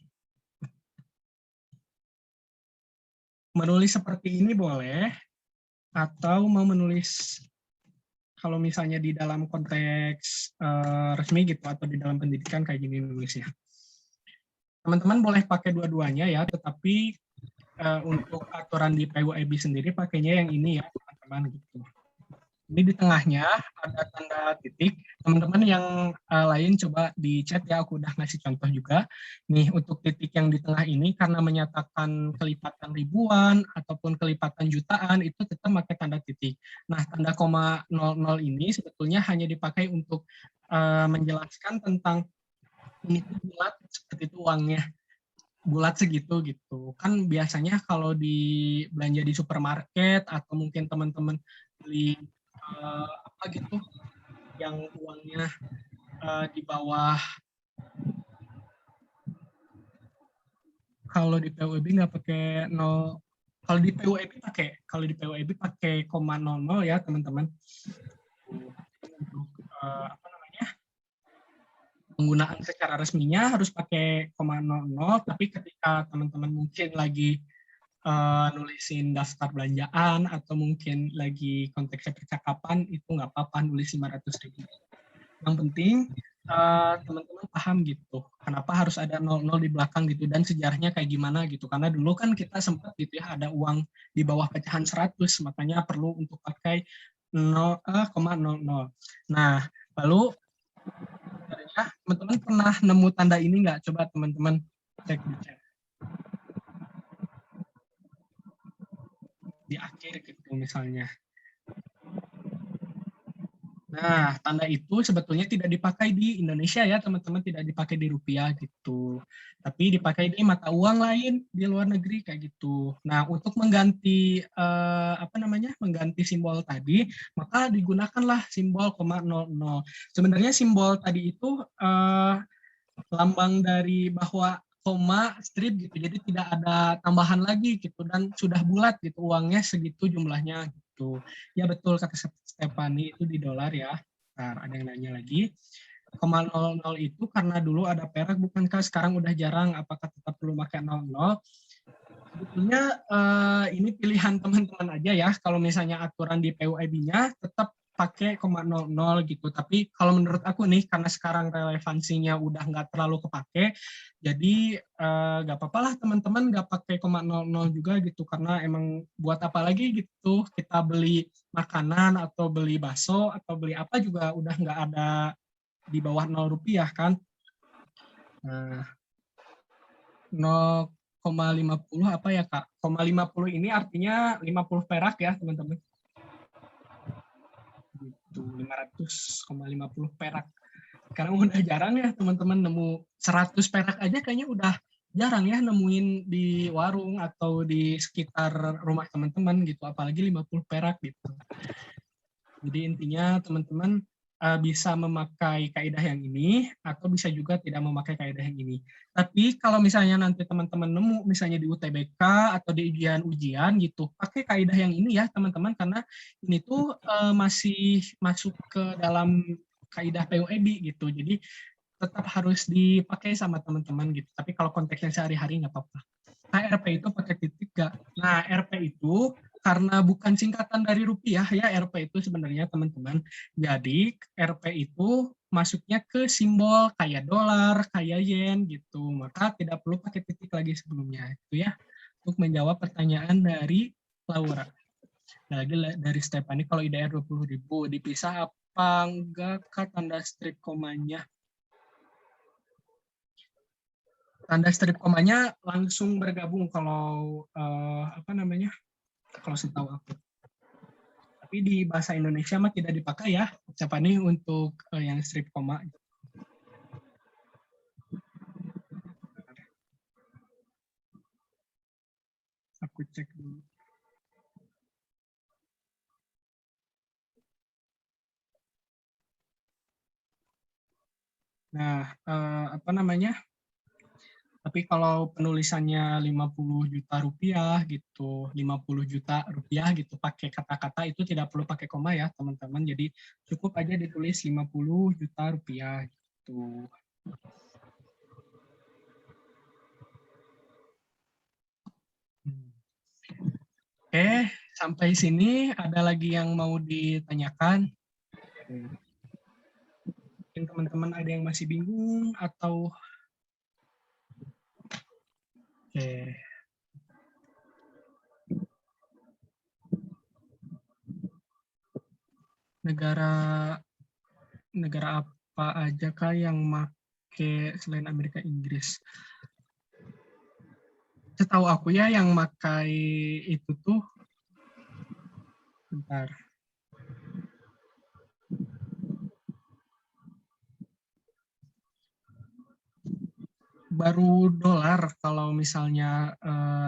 Menulis seperti ini boleh, atau mau menulis kalau misalnya di dalam konteks resmi gitu atau di dalam pendidikan kayak gini nulisnya. Teman-teman boleh pakai dua-duanya ya, tetapi untuk aturan di PWIB sendiri pakainya yang ini ya, teman-teman gitu. Ini di tengahnya ada tanda titik. Teman-teman yang lain coba di chat ya, aku udah ngasih contoh juga. Nih, untuk titik yang di tengah ini karena menyatakan kelipatan ribuan ataupun kelipatan jutaan, itu tetap pakai tanda titik. Nah, tanda koma 00 ini sebetulnya hanya dipakai untuk menjelaskan tentang ini tuh bulat seperti itu uangnya. Bulat segitu gitu. Kan biasanya kalau di belanja di supermarket atau mungkin teman-teman beli apa gitu yang uangnya di bawah, kalau di PWB nggak pakai 0, kalau di PWB pakai koma 00 ya teman-teman. Untuk apa namanya, penggunaan secara resminya harus pakai koma 00, tapi ketika teman-teman mungkin lagi nulisin daftar belanjaan atau mungkin lagi konteksnya percakapan, itu nggak apa-apa nulis 500.000. Yang penting teman-teman paham gitu, kenapa harus ada 00 di belakang gitu, dan sejarahnya kayak gimana gitu. Karena dulu kan kita sempat gitu ya, ada uang di bawah pecahan 100, makanya perlu untuk pakai 0,00. Nah, lalu teman-teman pernah nemu tanda ini nggak? Coba teman-teman cek di chat. Di akhir gitu misalnya. Nah, tanda itu sebetulnya tidak dipakai di Indonesia ya, teman-teman, tidak dipakai di rupiah gitu. Tapi dipakai di mata uang lain di luar negeri kayak gitu. Nah, untuk mengganti mengganti simbol tadi, maka digunakanlah simbol koma 00. Sebenarnya simbol tadi itu lambang dari bahwa koma strip gitu. Jadi tidak ada tambahan lagi gitu, dan sudah bulat gitu uangnya segitu jumlahnya gitu. Ya betul kata Stephanie, itu di dolar ya. Ntar ada yang nanya lagi. 0,00 itu karena dulu ada perak bukankah, sekarang udah jarang, apakah tetap perlu pakai 00? Sebetulnya ini pilihan teman-teman aja ya. Kalau misalnya aturan di PUIB-nya tetap pakai 0,00 gitu. Tapi kalau menurut aku nih, karena sekarang relevansinya udah nggak terlalu kepake, jadi nggak apa-apa lah teman-teman nggak pakai 0,00 juga gitu. Karena emang buat apa lagi gitu, kita beli makanan atau beli bakso atau beli apa juga udah nggak ada di bawah 0 rupiah kan. Nah, 0,50 apa ya Kak? 0,50 ini artinya 50 perak ya teman-teman. Gitu, 500,50 perak. Sekarang udah jarang ya teman-teman nemu 100 perak aja kayaknya udah jarang ya nemuin di warung atau di sekitar rumah teman-teman gitu, apalagi 50 perak gitu. Jadi intinya teman-teman bisa memakai kaidah yang ini atau bisa juga tidak memakai kaidah yang ini. Tapi kalau misalnya nanti teman-teman nemu misalnya di UTBK atau di ujian-ujian gitu, pakai kaidah yang ini ya teman-teman karena ini tuh masih masuk ke dalam kaidah PUED gitu. Jadi tetap harus dipakai sama teman-teman gitu. Tapi kalau konteksnya sehari-hari nggak apa-apa. Nah, RP itu pakai titik nggak? Nah, RP itu karena bukan singkatan dari rupiah ya, RP itu sebenarnya teman-teman. Jadi RP itu masuknya ke simbol kayak dolar, kayak yen gitu. Maka tidak perlu pakai titik lagi sebelumnya. Itu ya untuk menjawab pertanyaan dari Laura. Lagi dari Stephanie, kalau IDR 20.000 dipisah apa enggak ke tanda strip komanya? Tanda strip komanya langsung bergabung kalau apa namanya? Kalau setahu aku. Tapi di bahasa Indonesia mah tidak dipakai ya, ucapannya untuk yang strip koma. Aku cek dulu. Nah, apa namanya? Tapi kalau penulisannya 50 juta rupiah gitu, 50 juta rupiah gitu, pakai kata-kata itu tidak perlu pakai koma ya teman-teman. Jadi cukup aja ditulis 50 juta rupiah gitu. Oke, sampai sini ada lagi yang mau ditanyakan? Mungkin teman-teman ada yang masih bingung atau oke. Negara apa aja kah yang make selain Amerika Inggris? Setahu aku ya yang makai itu tuh bentar. Baru dolar kalau misalnya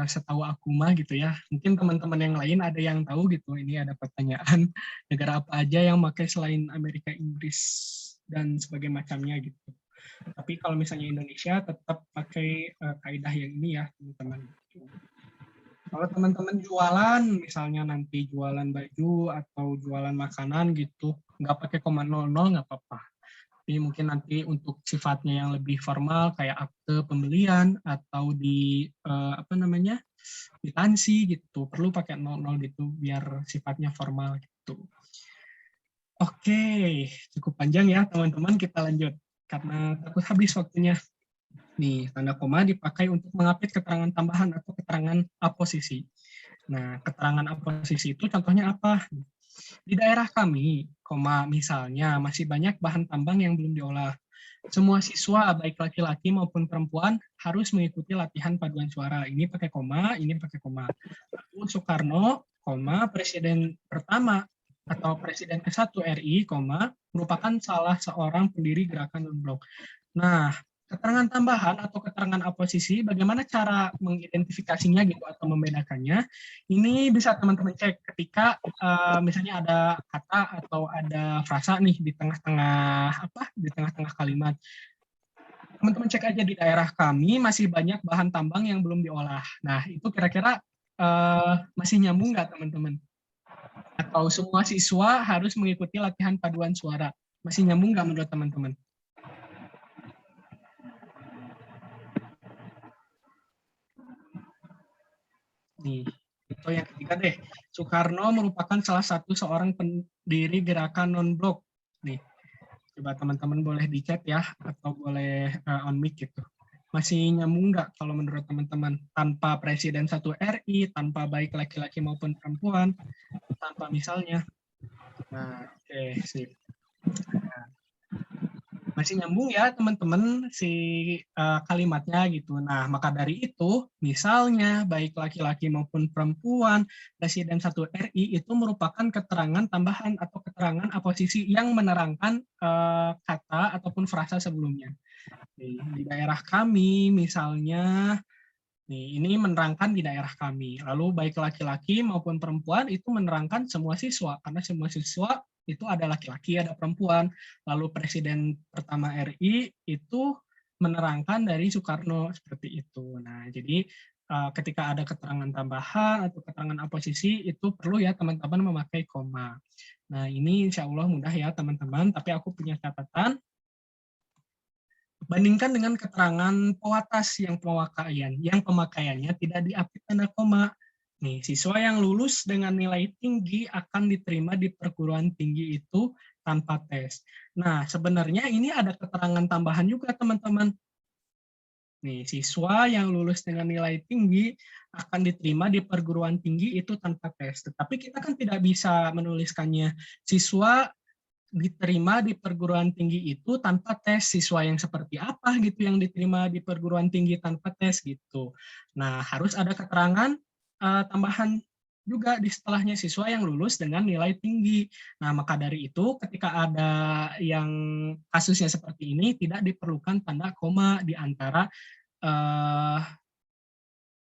setahu aku mah gitu ya. Mungkin teman-teman yang lain ada yang tahu gitu. Ini ada pertanyaan negara apa aja yang pakai selain Amerika Inggris dan sebagai macamnya gitu. Tapi kalau misalnya Indonesia tetap pakai kaidah yang ini ya teman-teman. Kalau teman-teman jualan, misalnya nanti jualan baju atau jualan makanan gitu, nggak pakai koma 00 nggak apa-apa. Tapi mungkin nanti untuk sifatnya yang lebih formal kayak akte pembelian atau di apa namanya kwitansi gitu, perlu pakai 00 gitu biar sifatnya formal gitu. Oke, cukup panjang ya teman-teman, kita lanjut karena takut habis waktunya. Nih, tanda koma dipakai untuk mengapit keterangan tambahan atau keterangan aposisi. Nah, keterangan aposisi itu contohnya apa? Di daerah kami, koma misalnya masih banyak bahan tambang yang belum diolah. Semua siswa, baik laki-laki maupun perempuan, harus mengikuti latihan paduan suara. Ini pakai koma, ini pakai koma. Lalu Soekarno, koma, presiden pertama atau presiden ke-1 RI, koma, merupakan salah seorang pendiri gerakan non-blok. Nah, keterangan tambahan atau keterangan aposisi, bagaimana cara mengidentifikasinya gitu atau membedakannya? Ini bisa teman-teman cek ketika misalnya ada kata atau ada frasa nih di tengah-tengah di tengah-tengah kalimat. Teman-teman cek aja di daerah kami masih banyak bahan tambang yang belum diolah. Nah, itu kira-kira masih nyambung nggak teman-teman? Atau semua siswa harus mengikuti latihan paduan suara? Masih nyambung nggak menurut teman-teman? Nih, itu yang ketiga deh. Soekarno merupakan salah satu seorang pendiri gerakan non-blok. Nih, coba teman-teman boleh di-chat ya, atau boleh on mic gitu. Masih nyambung nggak kalau menurut teman-teman? Tanpa Presiden 1 RI, tanpa baik laki-laki maupun perempuan, tanpa misalnya. Nah, oke, sip. Nah, Masih nyambung ya teman-teman si kalimatnya gitu. Nah, maka dari itu, misalnya baik laki-laki maupun perempuan, Presiden 1 RI itu merupakan keterangan tambahan atau keterangan aposisi yang menerangkan kata ataupun frasa sebelumnya. Di daerah kami misalnya, nih, ini menerangkan di daerah kami. Lalu baik laki-laki maupun perempuan itu menerangkan semua siswa, karena semua siswa itu ada laki-laki, ada perempuan. Lalu Presiden pertama RI itu menerangkan dari Soekarno seperti itu. Nah, jadi ketika ada keterangan tambahan atau keterangan aposisi itu perlu ya teman-teman memakai koma. Nah, ini insya Allah mudah ya teman-teman, tapi aku punya catatan. Bandingkan dengan keterangan pewatas yang pemakaiannya tidak diapit tanda koma. Nih, siswa yang lulus dengan nilai tinggi akan diterima di perguruan tinggi itu tanpa tes. Nah, sebenarnya ini ada keterangan tambahan juga, teman-teman. Nih, siswa yang lulus dengan nilai tinggi akan diterima di perguruan tinggi itu tanpa tes. Tetapi kita kan tidak bisa menuliskannya siswa diterima di perguruan tinggi itu tanpa tes. Siswa yang seperti apa gitu yang diterima di perguruan tinggi tanpa tes gitu. Nah, harus ada keterangan tambahan juga di setelahnya, siswa yang lulus dengan nilai tinggi. Nah, maka dari itu ketika ada yang kasusnya seperti ini tidak diperlukan tanda koma di antara eh,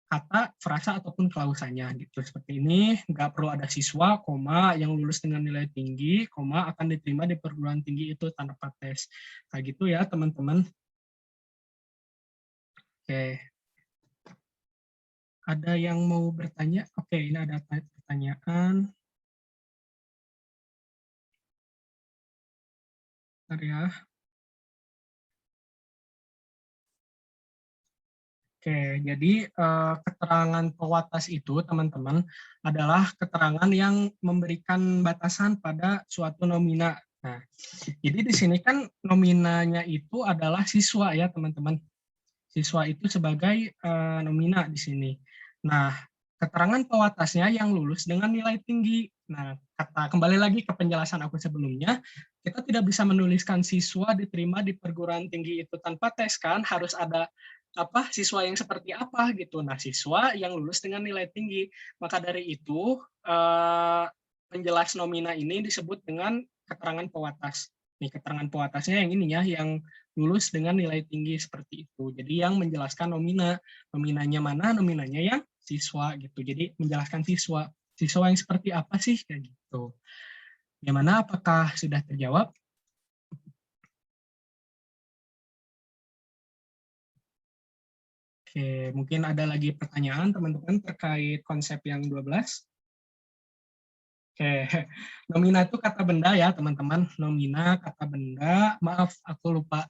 kata, frasa, ataupun klausanya gitu. Seperti ini, nggak perlu ada siswa, koma, yang lulus dengan nilai tinggi, koma, akan diterima di perguruan tinggi itu tanpa tes. Kayak gitu ya, teman-teman. Oke, ada yang mau bertanya? Oke, ini ada pertanyaan. Bentar ya. Oke, jadi keterangan pewatas itu, teman-teman, adalah keterangan yang memberikan batasan pada suatu nomina. Nah, jadi di sini kan nominanya itu adalah siswa ya, teman-teman. Siswa itu sebagai nomina di sini. Nah, keterangan pewatasnya yang lulus dengan nilai tinggi. Nah, kembali lagi ke penjelasan aku sebelumnya, kita tidak bisa menuliskan siswa diterima di perguruan tinggi itu tanpa tes kan, harus ada apa siswa yang seperti apa gitu. Nah, siswa yang lulus dengan nilai tinggi. Maka dari itu penjelas nomina ini disebut dengan keterangan pewatas. Nih, keterangan pewatasnya yang ini ya, yang lulus dengan nilai tinggi seperti itu. Jadi yang menjelaskan nomina, nominanya mana, nominanya yang siswa gitu. Jadi menjelaskan siswa, siswa yang seperti apa sih kayak gitu. Gimana, apakah sudah terjawab? Oke, mungkin ada lagi pertanyaan teman-teman terkait konsep yang 12. Oke, nomina itu kata benda ya teman-teman. Nomina kata benda. Maaf, aku lupa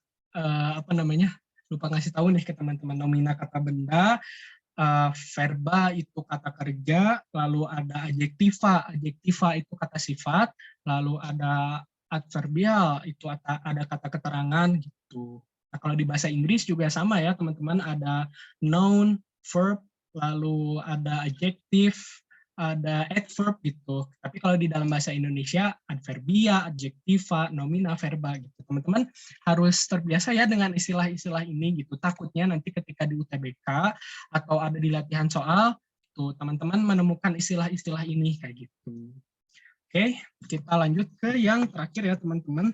apa namanya? Lupa ngasih tahu nih ke teman-teman. Nomina kata benda, verba itu kata kerja, lalu ada adjektiva. Adjektiva itu kata sifat, lalu ada adverbial itu ada kata keterangan gitu. Nah, kalau di bahasa Inggris juga sama ya teman-teman, ada noun, verb, lalu ada adjektif, ada adverb gitu. Tapi kalau di dalam bahasa Indonesia adverbia, adjektiva, nomina, verba gitu. Teman-teman harus terbiasa ya dengan istilah-istilah ini gitu. Takutnya nanti ketika di UTBK atau ada di latihan soal, tuh teman-teman menemukan istilah-istilah ini kayak gitu. Oke, kita lanjut ke yang terakhir ya teman-teman.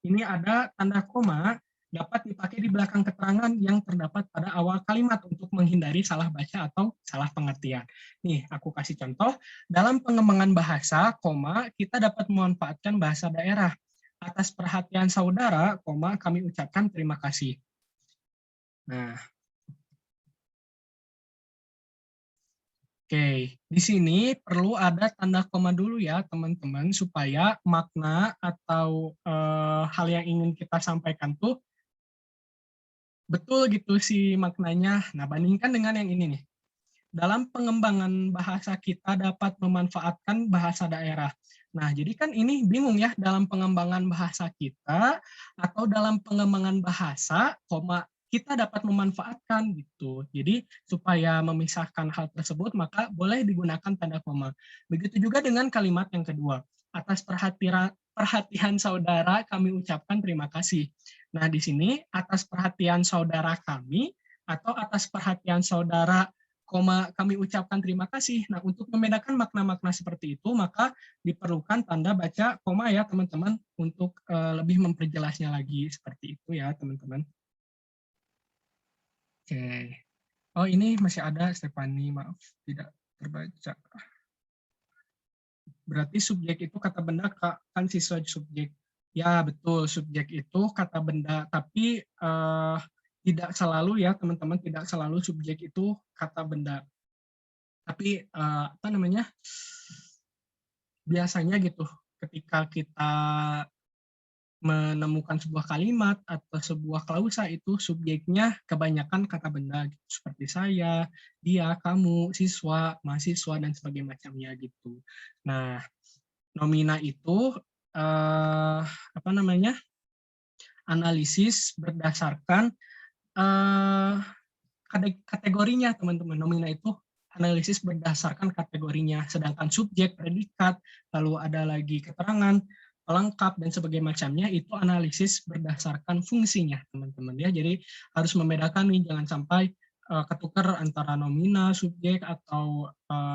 Ini ada tanda koma dapat dipakai di belakang keterangan yang terdapat pada awal kalimat untuk menghindari salah baca atau salah pengertian. Nih, aku kasih contoh. Dalam pengembangan bahasa, koma, kita dapat memanfaatkan bahasa daerah. Atas perhatian saudara, koma, kami ucapkan terima kasih. Nah, oke, di sini perlu ada tanda koma dulu ya teman-teman supaya makna atau hal yang ingin kita sampaikan tuh betul gitu sih maknanya. Nah, bandingkan dengan yang ini nih. Dalam pengembangan bahasa kita dapat memanfaatkan bahasa daerah. Nah, jadi kan ini bingung ya dalam pengembangan bahasa kita atau dalam pengembangan bahasa, koma kita dapat memanfaatkan gitu. Jadi supaya memisahkan hal tersebut maka boleh digunakan tanda koma. Begitu juga dengan kalimat yang kedua. Atas perhatian perhatian saudara kami ucapkan terima kasih. Nah, di sini atas perhatian saudara kami atau atas perhatian saudara, kami ucapkan terima kasih. Nah, untuk membedakan makna-makna seperti itu, maka diperlukan tanda baca koma ya, teman-teman, untuk lebih memperjelasnya lagi seperti itu ya, teman-teman. Oke. Oh, ini masih ada Stephanie, maaf tidak terbaca. Berarti subjek itu kata benda, kan siswa subjek. Ya, betul, subjek itu kata benda, tapi tidak selalu ya, teman-teman, tidak selalu subjek itu kata benda. Tapi apa namanya? Biasanya gitu, ketika kita menemukan sebuah kalimat atau sebuah klausa itu subjeknya kebanyakan kata benda gitu. Seperti saya, dia, kamu, siswa, mahasiswa dan sebagainya macamnya gitu. Nah, nomina itu apa namanya? Analisis berdasarkan kategorinya, teman-teman. Nomina itu analisis berdasarkan kategorinya, sedangkan subjek, predikat, lalu ada lagi keterangan, pelengkap dan sebagainya macamnya itu analisis berdasarkan fungsinya, teman-teman ya. Jadi harus membedakan nih, jangan sampai ketukar antara nomina, subjek atau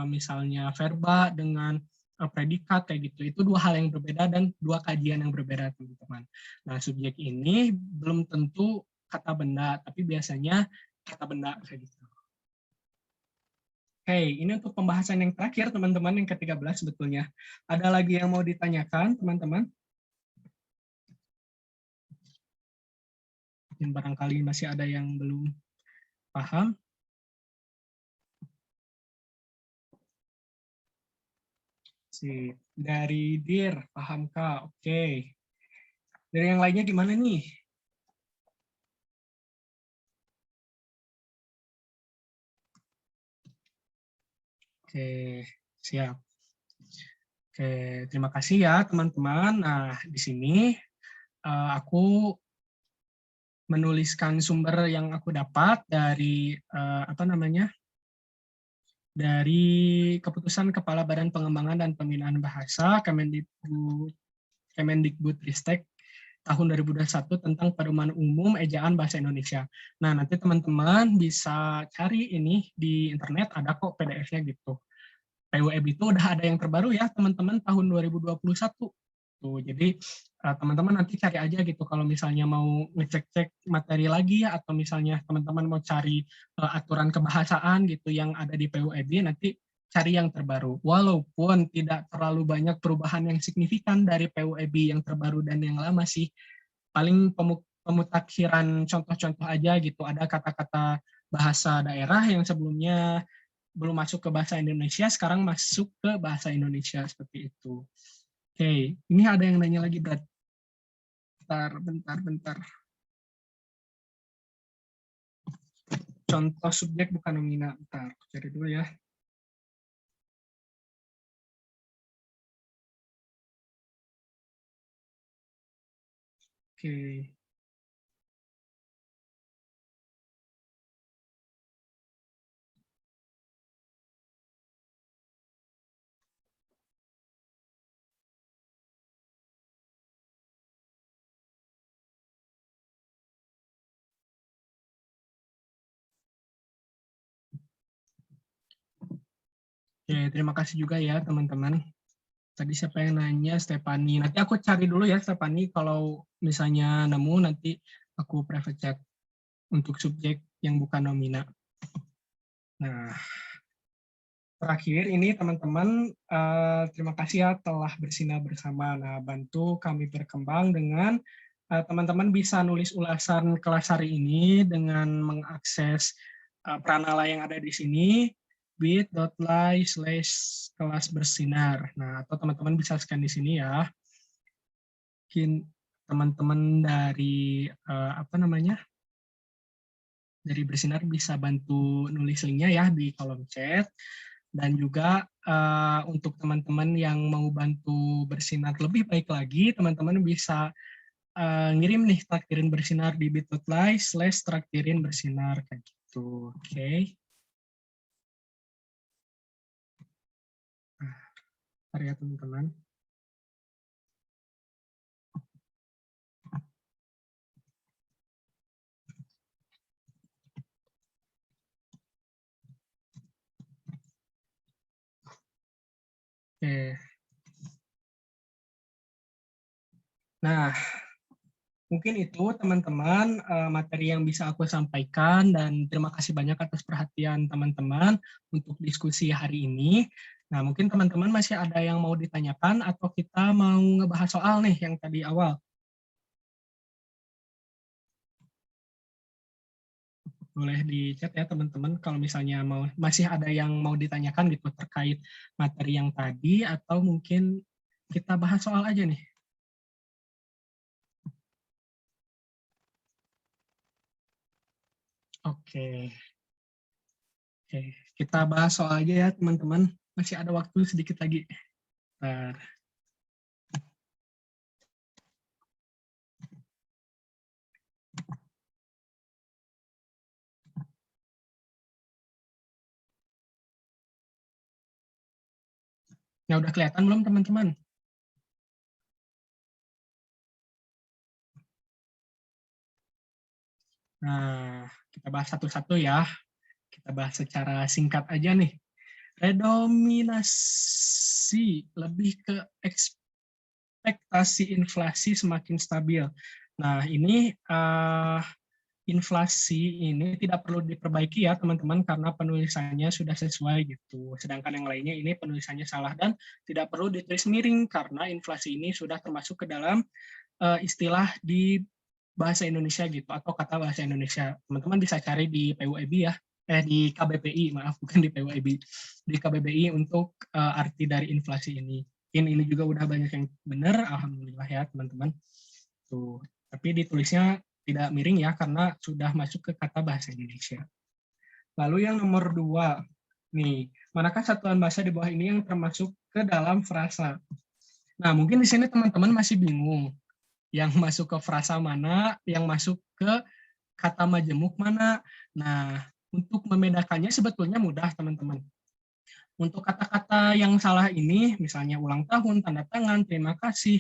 misalnya verba dengan predikat kayak gitu. Itu dua hal yang berbeda dan dua kajian yang berbeda, teman-teman. Nah, subjek ini belum tentu kata benda, tapi biasanya kata benda kayak gitu. Oke, ini untuk pembahasan yang terakhir, teman-teman, yang ke-13 sebetulnya. Ada lagi yang mau ditanyakan, teman-teman? Mungkin barangkali masih ada yang belum paham. Dari DIR, paham Kak? Oke. Dari yang lainnya gimana nih? Oke, siap. Oke, terima kasih ya teman-teman. Nah, di sini aku menuliskan sumber yang aku dapat dari apa namanya? Dari keputusan Kepala Badan Pengembangan dan Pembinaan Bahasa Kemendikbudristek tahun 2021 tentang pedoman umum ejaan bahasa Indonesia. Nah, nanti teman-teman bisa cari ini di internet, ada kok PDF-nya gitu. PUEB itu udah ada yang terbaru ya, teman-teman, tahun 2021. Tuh, jadi teman-teman nanti cari aja gitu kalau misalnya mau ngecek-cek materi lagi ya, atau misalnya teman-teman mau cari aturan kebahasaan gitu yang ada di PUEB, nanti cari yang terbaru. Walaupun tidak terlalu banyak perubahan yang signifikan dari PUEB yang terbaru dan yang lama sih, paling pemutakhiran contoh-contoh aja gitu. Ada kata-kata bahasa daerah yang sebelumnya belum masuk ke bahasa Indonesia, sekarang masuk ke bahasa Indonesia seperti itu. Oke, ini ada yang nanya lagi, Brad. Bentar. Contoh subjek bukan nomina. Bentar, cari dulu ya. Oke. Oke, terima kasih juga ya teman-teman. Tadi siapa yang nanya? Stephanie. Nanti aku cari dulu ya Stephanie. Kalau misalnya nemu, nanti aku private chat untuk subjek yang bukan nomina. Nah, terakhir ini teman-teman, terima kasih ya telah bersinar bersama. Nah, bantu kami berkembang dengan teman-teman bisa nulis ulasan kelas hari ini dengan mengakses pranala yang ada di sini, bit.ly/kelas bersinar. Nah, atau teman-teman bisa scan di sini ya. Mungkin teman-teman dari apa namanya? Dari Bersinar bisa bantu nulis linknya ya di kolom chat. Dan juga untuk teman-teman yang mau bantu Bersinar lebih baik lagi, teman-teman bisa ngirim nih traktirin Bersinar di bit.ly/traktirin Bersinar kayak gitu. Oke. Nah, ya teman-teman. Nah, mungkin itu teman-teman materi yang bisa aku sampaikan, dan terima kasih banyak atas perhatian teman-teman untuk diskusi hari ini. Nah, mungkin teman-teman masih ada yang mau ditanyakan atau kita mau ngebahas soal nih yang tadi awal. Boleh di chat ya teman-teman kalau misalnya masih ada yang mau ditanyakan gitu terkait materi yang tadi, atau mungkin kita bahas soal aja nih. Oke. Oke, kita bahas soal aja ya teman-teman. Masih ada waktu sedikit lagi. Bentar. Nah, udah kelihatan belum teman-teman? Nah, kita bahas satu-satu ya. Kita bahas secara singkat aja nih. Redominasi lebih ke ekspektasi inflasi semakin stabil. Nah, ini inflasi ini tidak perlu diperbaiki ya teman-teman, karena penulisannya sudah sesuai gitu. Sedangkan yang lainnya ini penulisannya salah dan tidak perlu ditulis miring karena inflasi ini sudah termasuk ke dalam istilah di bahasa Indonesia gitu, atau kata bahasa Indonesia. Teman-teman bisa cari di PUIB ya, di KBBI, maaf, bukan di PUIB, di KBBI untuk arti dari inflasi ini. Ini juga udah banyak yang benar, alhamdulillah ya teman-teman. Tuh, tapi ditulisnya tidak miring ya, karena sudah masuk ke kata bahasa Indonesia. Lalu yang nomor 2, nih, manakah satuan bahasa di bawah ini yang termasuk ke dalam frasa? Nah, mungkin di sini teman-teman masih bingung yang masuk ke frasa mana, yang masuk ke kata majemuk mana. Nah, untuk membedakannya sebetulnya mudah, teman-teman. Untuk kata-kata yang salah ini, misalnya ulang tahun, tanda tangan, terima kasih.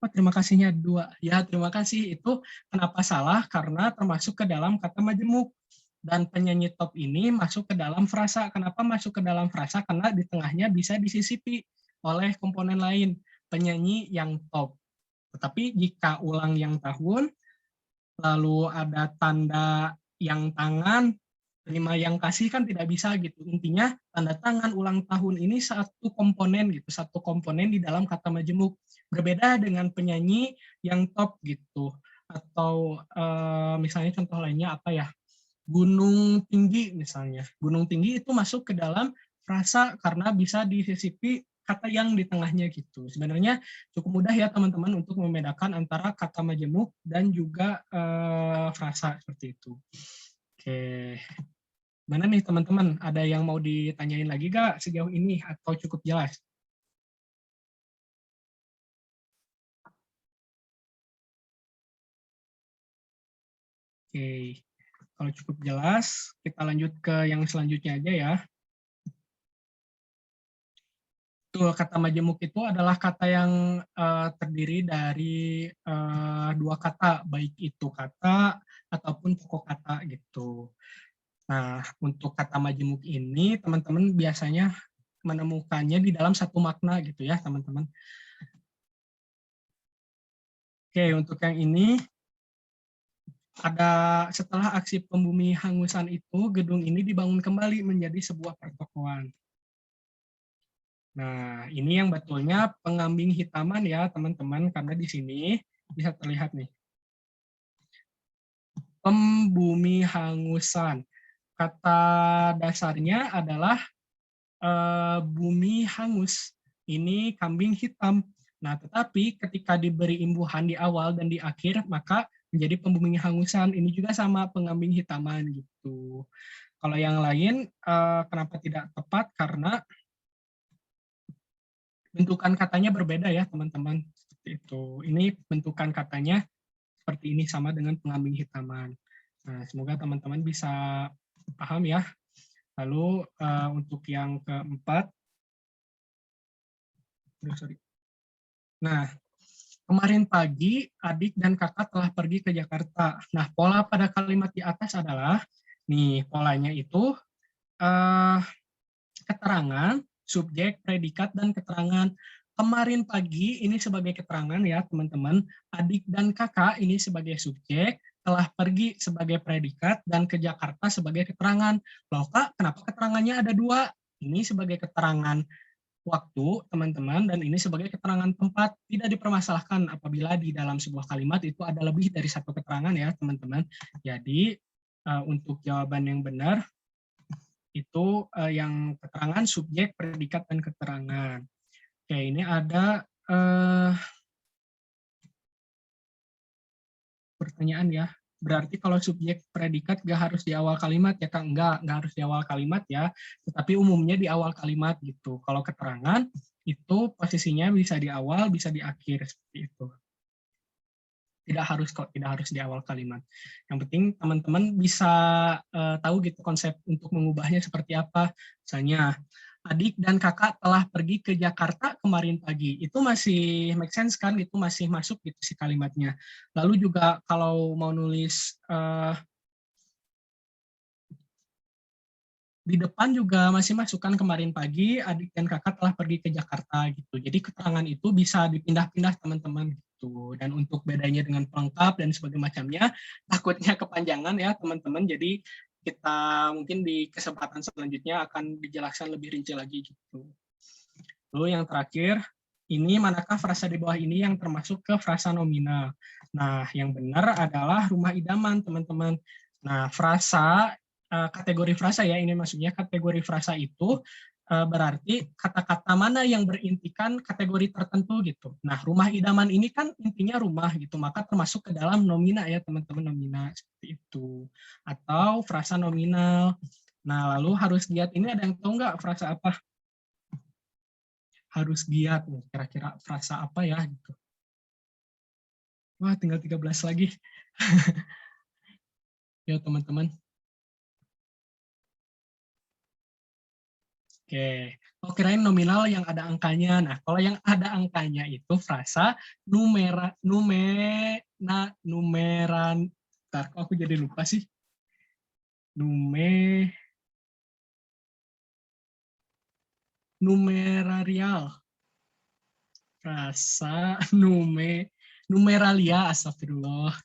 Oh, terima kasihnya 2. Ya, terima kasih itu kenapa salah? Karena termasuk ke dalam kata majemuk. Dan penyanyi top ini masuk ke dalam frasa. Kenapa masuk ke dalam frasa? Karena di tengahnya bisa disisipi oleh komponen lain, penyanyi yang top. Tetapi jika ulang yang tahun, lalu ada tanda yang tangan, terima yang kasih kan tidak bisa gitu. Intinya tanda tangan ulang tahun ini satu komponen gitu, satu komponen di dalam kata majemuk. Berbeda dengan penyanyi yang top gitu. Atau misalnya contoh lainnya apa ya? Gunung tinggi misalnya. Gunung tinggi itu masuk ke dalam frasa karena bisa disisipi kata yang di tengahnya gitu. Sebenarnya cukup mudah ya teman-teman untuk membedakan antara kata majemuk dan juga frasa seperti itu. Oke. Mana nih teman-teman? Ada yang mau ditanyain lagi gak sejauh ini atau cukup jelas? Oke. Kalau cukup jelas, kita lanjut ke yang selanjutnya aja ya. Betul, kata majemuk itu adalah kata yang terdiri dari dua kata, baik itu kata ataupun pokok kata gitu. Nah, untuk kata majemuk ini teman-teman biasanya menemukannya di dalam satu makna gitu ya, teman-teman. Oke, untuk yang ini ada setelah aksi pembumi hangusan itu, gedung ini dibangun kembali menjadi sebuah pertokoan. Nah, ini yang betulnya pengambing hitaman ya, teman-teman, karena di sini bisa terlihat nih. Pembumi hangusan. Kata dasarnya adalah bumi hangus. Ini kambing hitam. Nah, tetapi ketika diberi imbuhan di awal dan di akhir, maka menjadi pembumi hangusan. Ini juga sama pengambing hitaman gitu. Kalau yang lain, kenapa tidak tepat? Karena bentukan katanya berbeda ya teman-teman. Seperti itu. Ini bentukan katanya seperti ini sama dengan pengambing hitaman. Nah, semoga teman-teman bisa paham ya. Lalu untuk yang keempat, nah, kemarin pagi adik dan kakak telah pergi ke Jakarta. Nah, pola pada kalimat di atas adalah, nih polanya itu keterangan, subjek, predikat, dan keterangan. kemarin pagi ini sebagai keterangan ya teman-teman, adik dan kakak ini sebagai subjek, telah pergi sebagai predikat, dan ke Jakarta sebagai keterangan. Loh Kak, kenapa keterangannya ada dua? Ini sebagai keterangan waktu, teman-teman, dan ini sebagai keterangan tempat. Tidak dipermasalahkan apabila di dalam sebuah kalimat itu ada lebih dari satu keterangan ya, teman-teman. Jadi, untuk jawaban yang benar, itu yang keterangan, subjek, predikat, dan keterangan. Oke, ini ada pertanyaan ya. Berarti kalau subjek predikat nggak harus di awal kalimat ya Kak? Nggak harus di awal kalimat ya. Tetapi umumnya di awal kalimat gitu. Kalau keterangan itu posisinya bisa di awal, bisa di akhir seperti itu. Tidak harus kok, tidak harus di awal kalimat. Yang penting teman-teman bisa tahu gitu konsep untuk mengubahnya seperti apa. Misalnya, adik dan kakak telah pergi ke Jakarta kemarin pagi. Itu masih make sense kan, itu masih masuk gitu si kalimatnya. Lalu juga kalau mau nulis di depan juga masih masuk kan, kemarin pagi adik dan kakak telah pergi ke Jakarta gitu. Jadi keterangan itu bisa dipindah-pindah teman-teman gitu. Dan untuk bedanya dengan pelengkap dan sebagainya macamnya, takutnya kepanjangan ya teman-teman. Jadi kita mungkin di kesempatan selanjutnya akan dijelaskan lebih rinci lagi gitu. Lalu yang terakhir, ini manakah frasa di bawah ini yang termasuk ke frasa nominal? Nah, yang benar adalah rumah idaman, teman-teman. Nah, frasa, kategori frasa ya, ini maksudnya kategori frasa itu berarti kata-kata mana yang berintikan kategori tertentu gitu. Nah, rumah idaman ini kan intinya rumah gitu, maka termasuk ke dalam nomina ya, teman-teman, nomina seperti itu. Atau frasa nominal. Nah, lalu harus giat ini ada yang tahu nggak frasa apa? Harus giat, kira-kira frasa apa ya gitu. Wah, tinggal 13 lagi. Ya, teman-teman. Oke, oh, kirain nominal yang ada angkanya. Nah, kalau yang ada angkanya itu frasa numeran. Bentar, kok aku jadi lupa sih. Numerarial. Frasa numeralia, astagfirullah.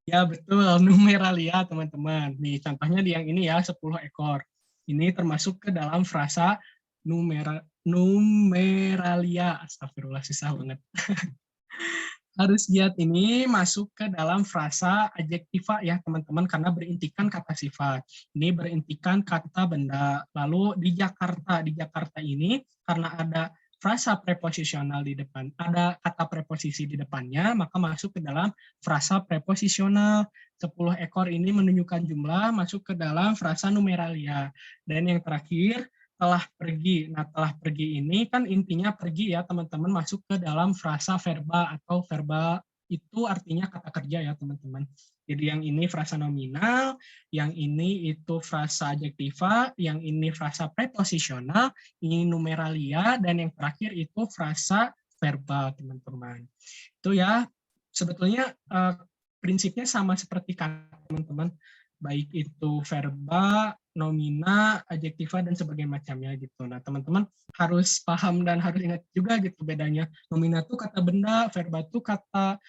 Ya, betul, numeralia, teman-teman. Nih, contohnya di yang ini ya, 10 ekor. Ini termasuk ke dalam frasa numeralia. Astagfirullah, susah banget. Harus giat ini masuk ke dalam frasa adjektiva ya, teman-teman, karena berintikan kata sifat. Ini berintikan kata benda. Lalu di Jakarta ini, karena ada frasa preposisional di depan, ada kata preposisi di depannya, maka masuk ke dalam frasa preposisional. 10 ekor ini menunjukkan jumlah, masuk ke dalam frasa numeralia. Dan yang terakhir, telah pergi. Nah, telah pergi ini kan intinya pergi ya, teman-teman, masuk ke dalam frasa verba, atau verba itu artinya kata kerja ya, teman-teman. Jadi yang ini frasa nominal, yang ini itu frasa adjektiva, yang ini frasa preposisional, ini numeralia, dan yang terakhir itu frasa verba, teman-teman. Itu ya, sebetulnya prinsipnya sama seperti kata teman-teman, baik itu verba, nomina, adjektiva, dan sebagainya macamnya gitu. Nah, teman-teman harus paham dan harus ingat juga gitu bedanya. Nomina itu kata benda, verba itu kata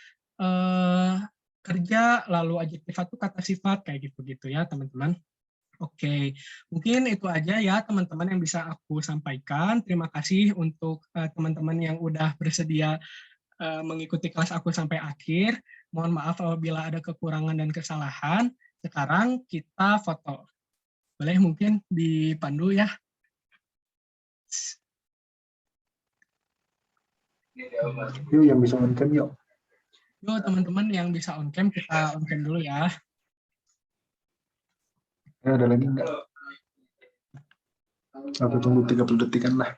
kerja, lalu adjektiva itu kata sifat, kayak gitu-gitu ya, teman-teman. Oke, mungkin itu aja ya teman-teman yang bisa aku sampaikan. Terima kasih untuk teman-teman yang udah bersedia mengikuti kelas aku sampai akhir. Mohon maaf apabila ada kekurangan dan kesalahan. Sekarang kita foto. Boleh mungkin dipandu ya. Yuk yang bisa on cam yuk. Yuk teman-teman yang bisa on cam, kita on cam dulu ya. Ada lagi enggak? Aku tunggu 30 detikan lah.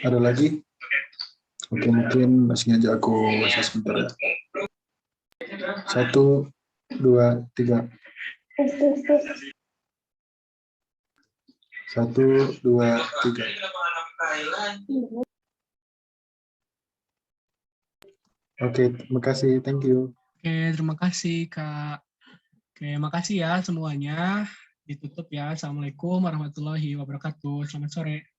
Ada lagi? Oke, mungkin masih aja aku bahas sebentar ya. 1, 2, 3. 1, 2, 3. Oke, terima kasih. Thank you. Oke, terima kasih Kak. Oke, makasih ya semuanya. Ditutup ya. Assalamualaikum warahmatullahi wabarakatuh. Selamat sore.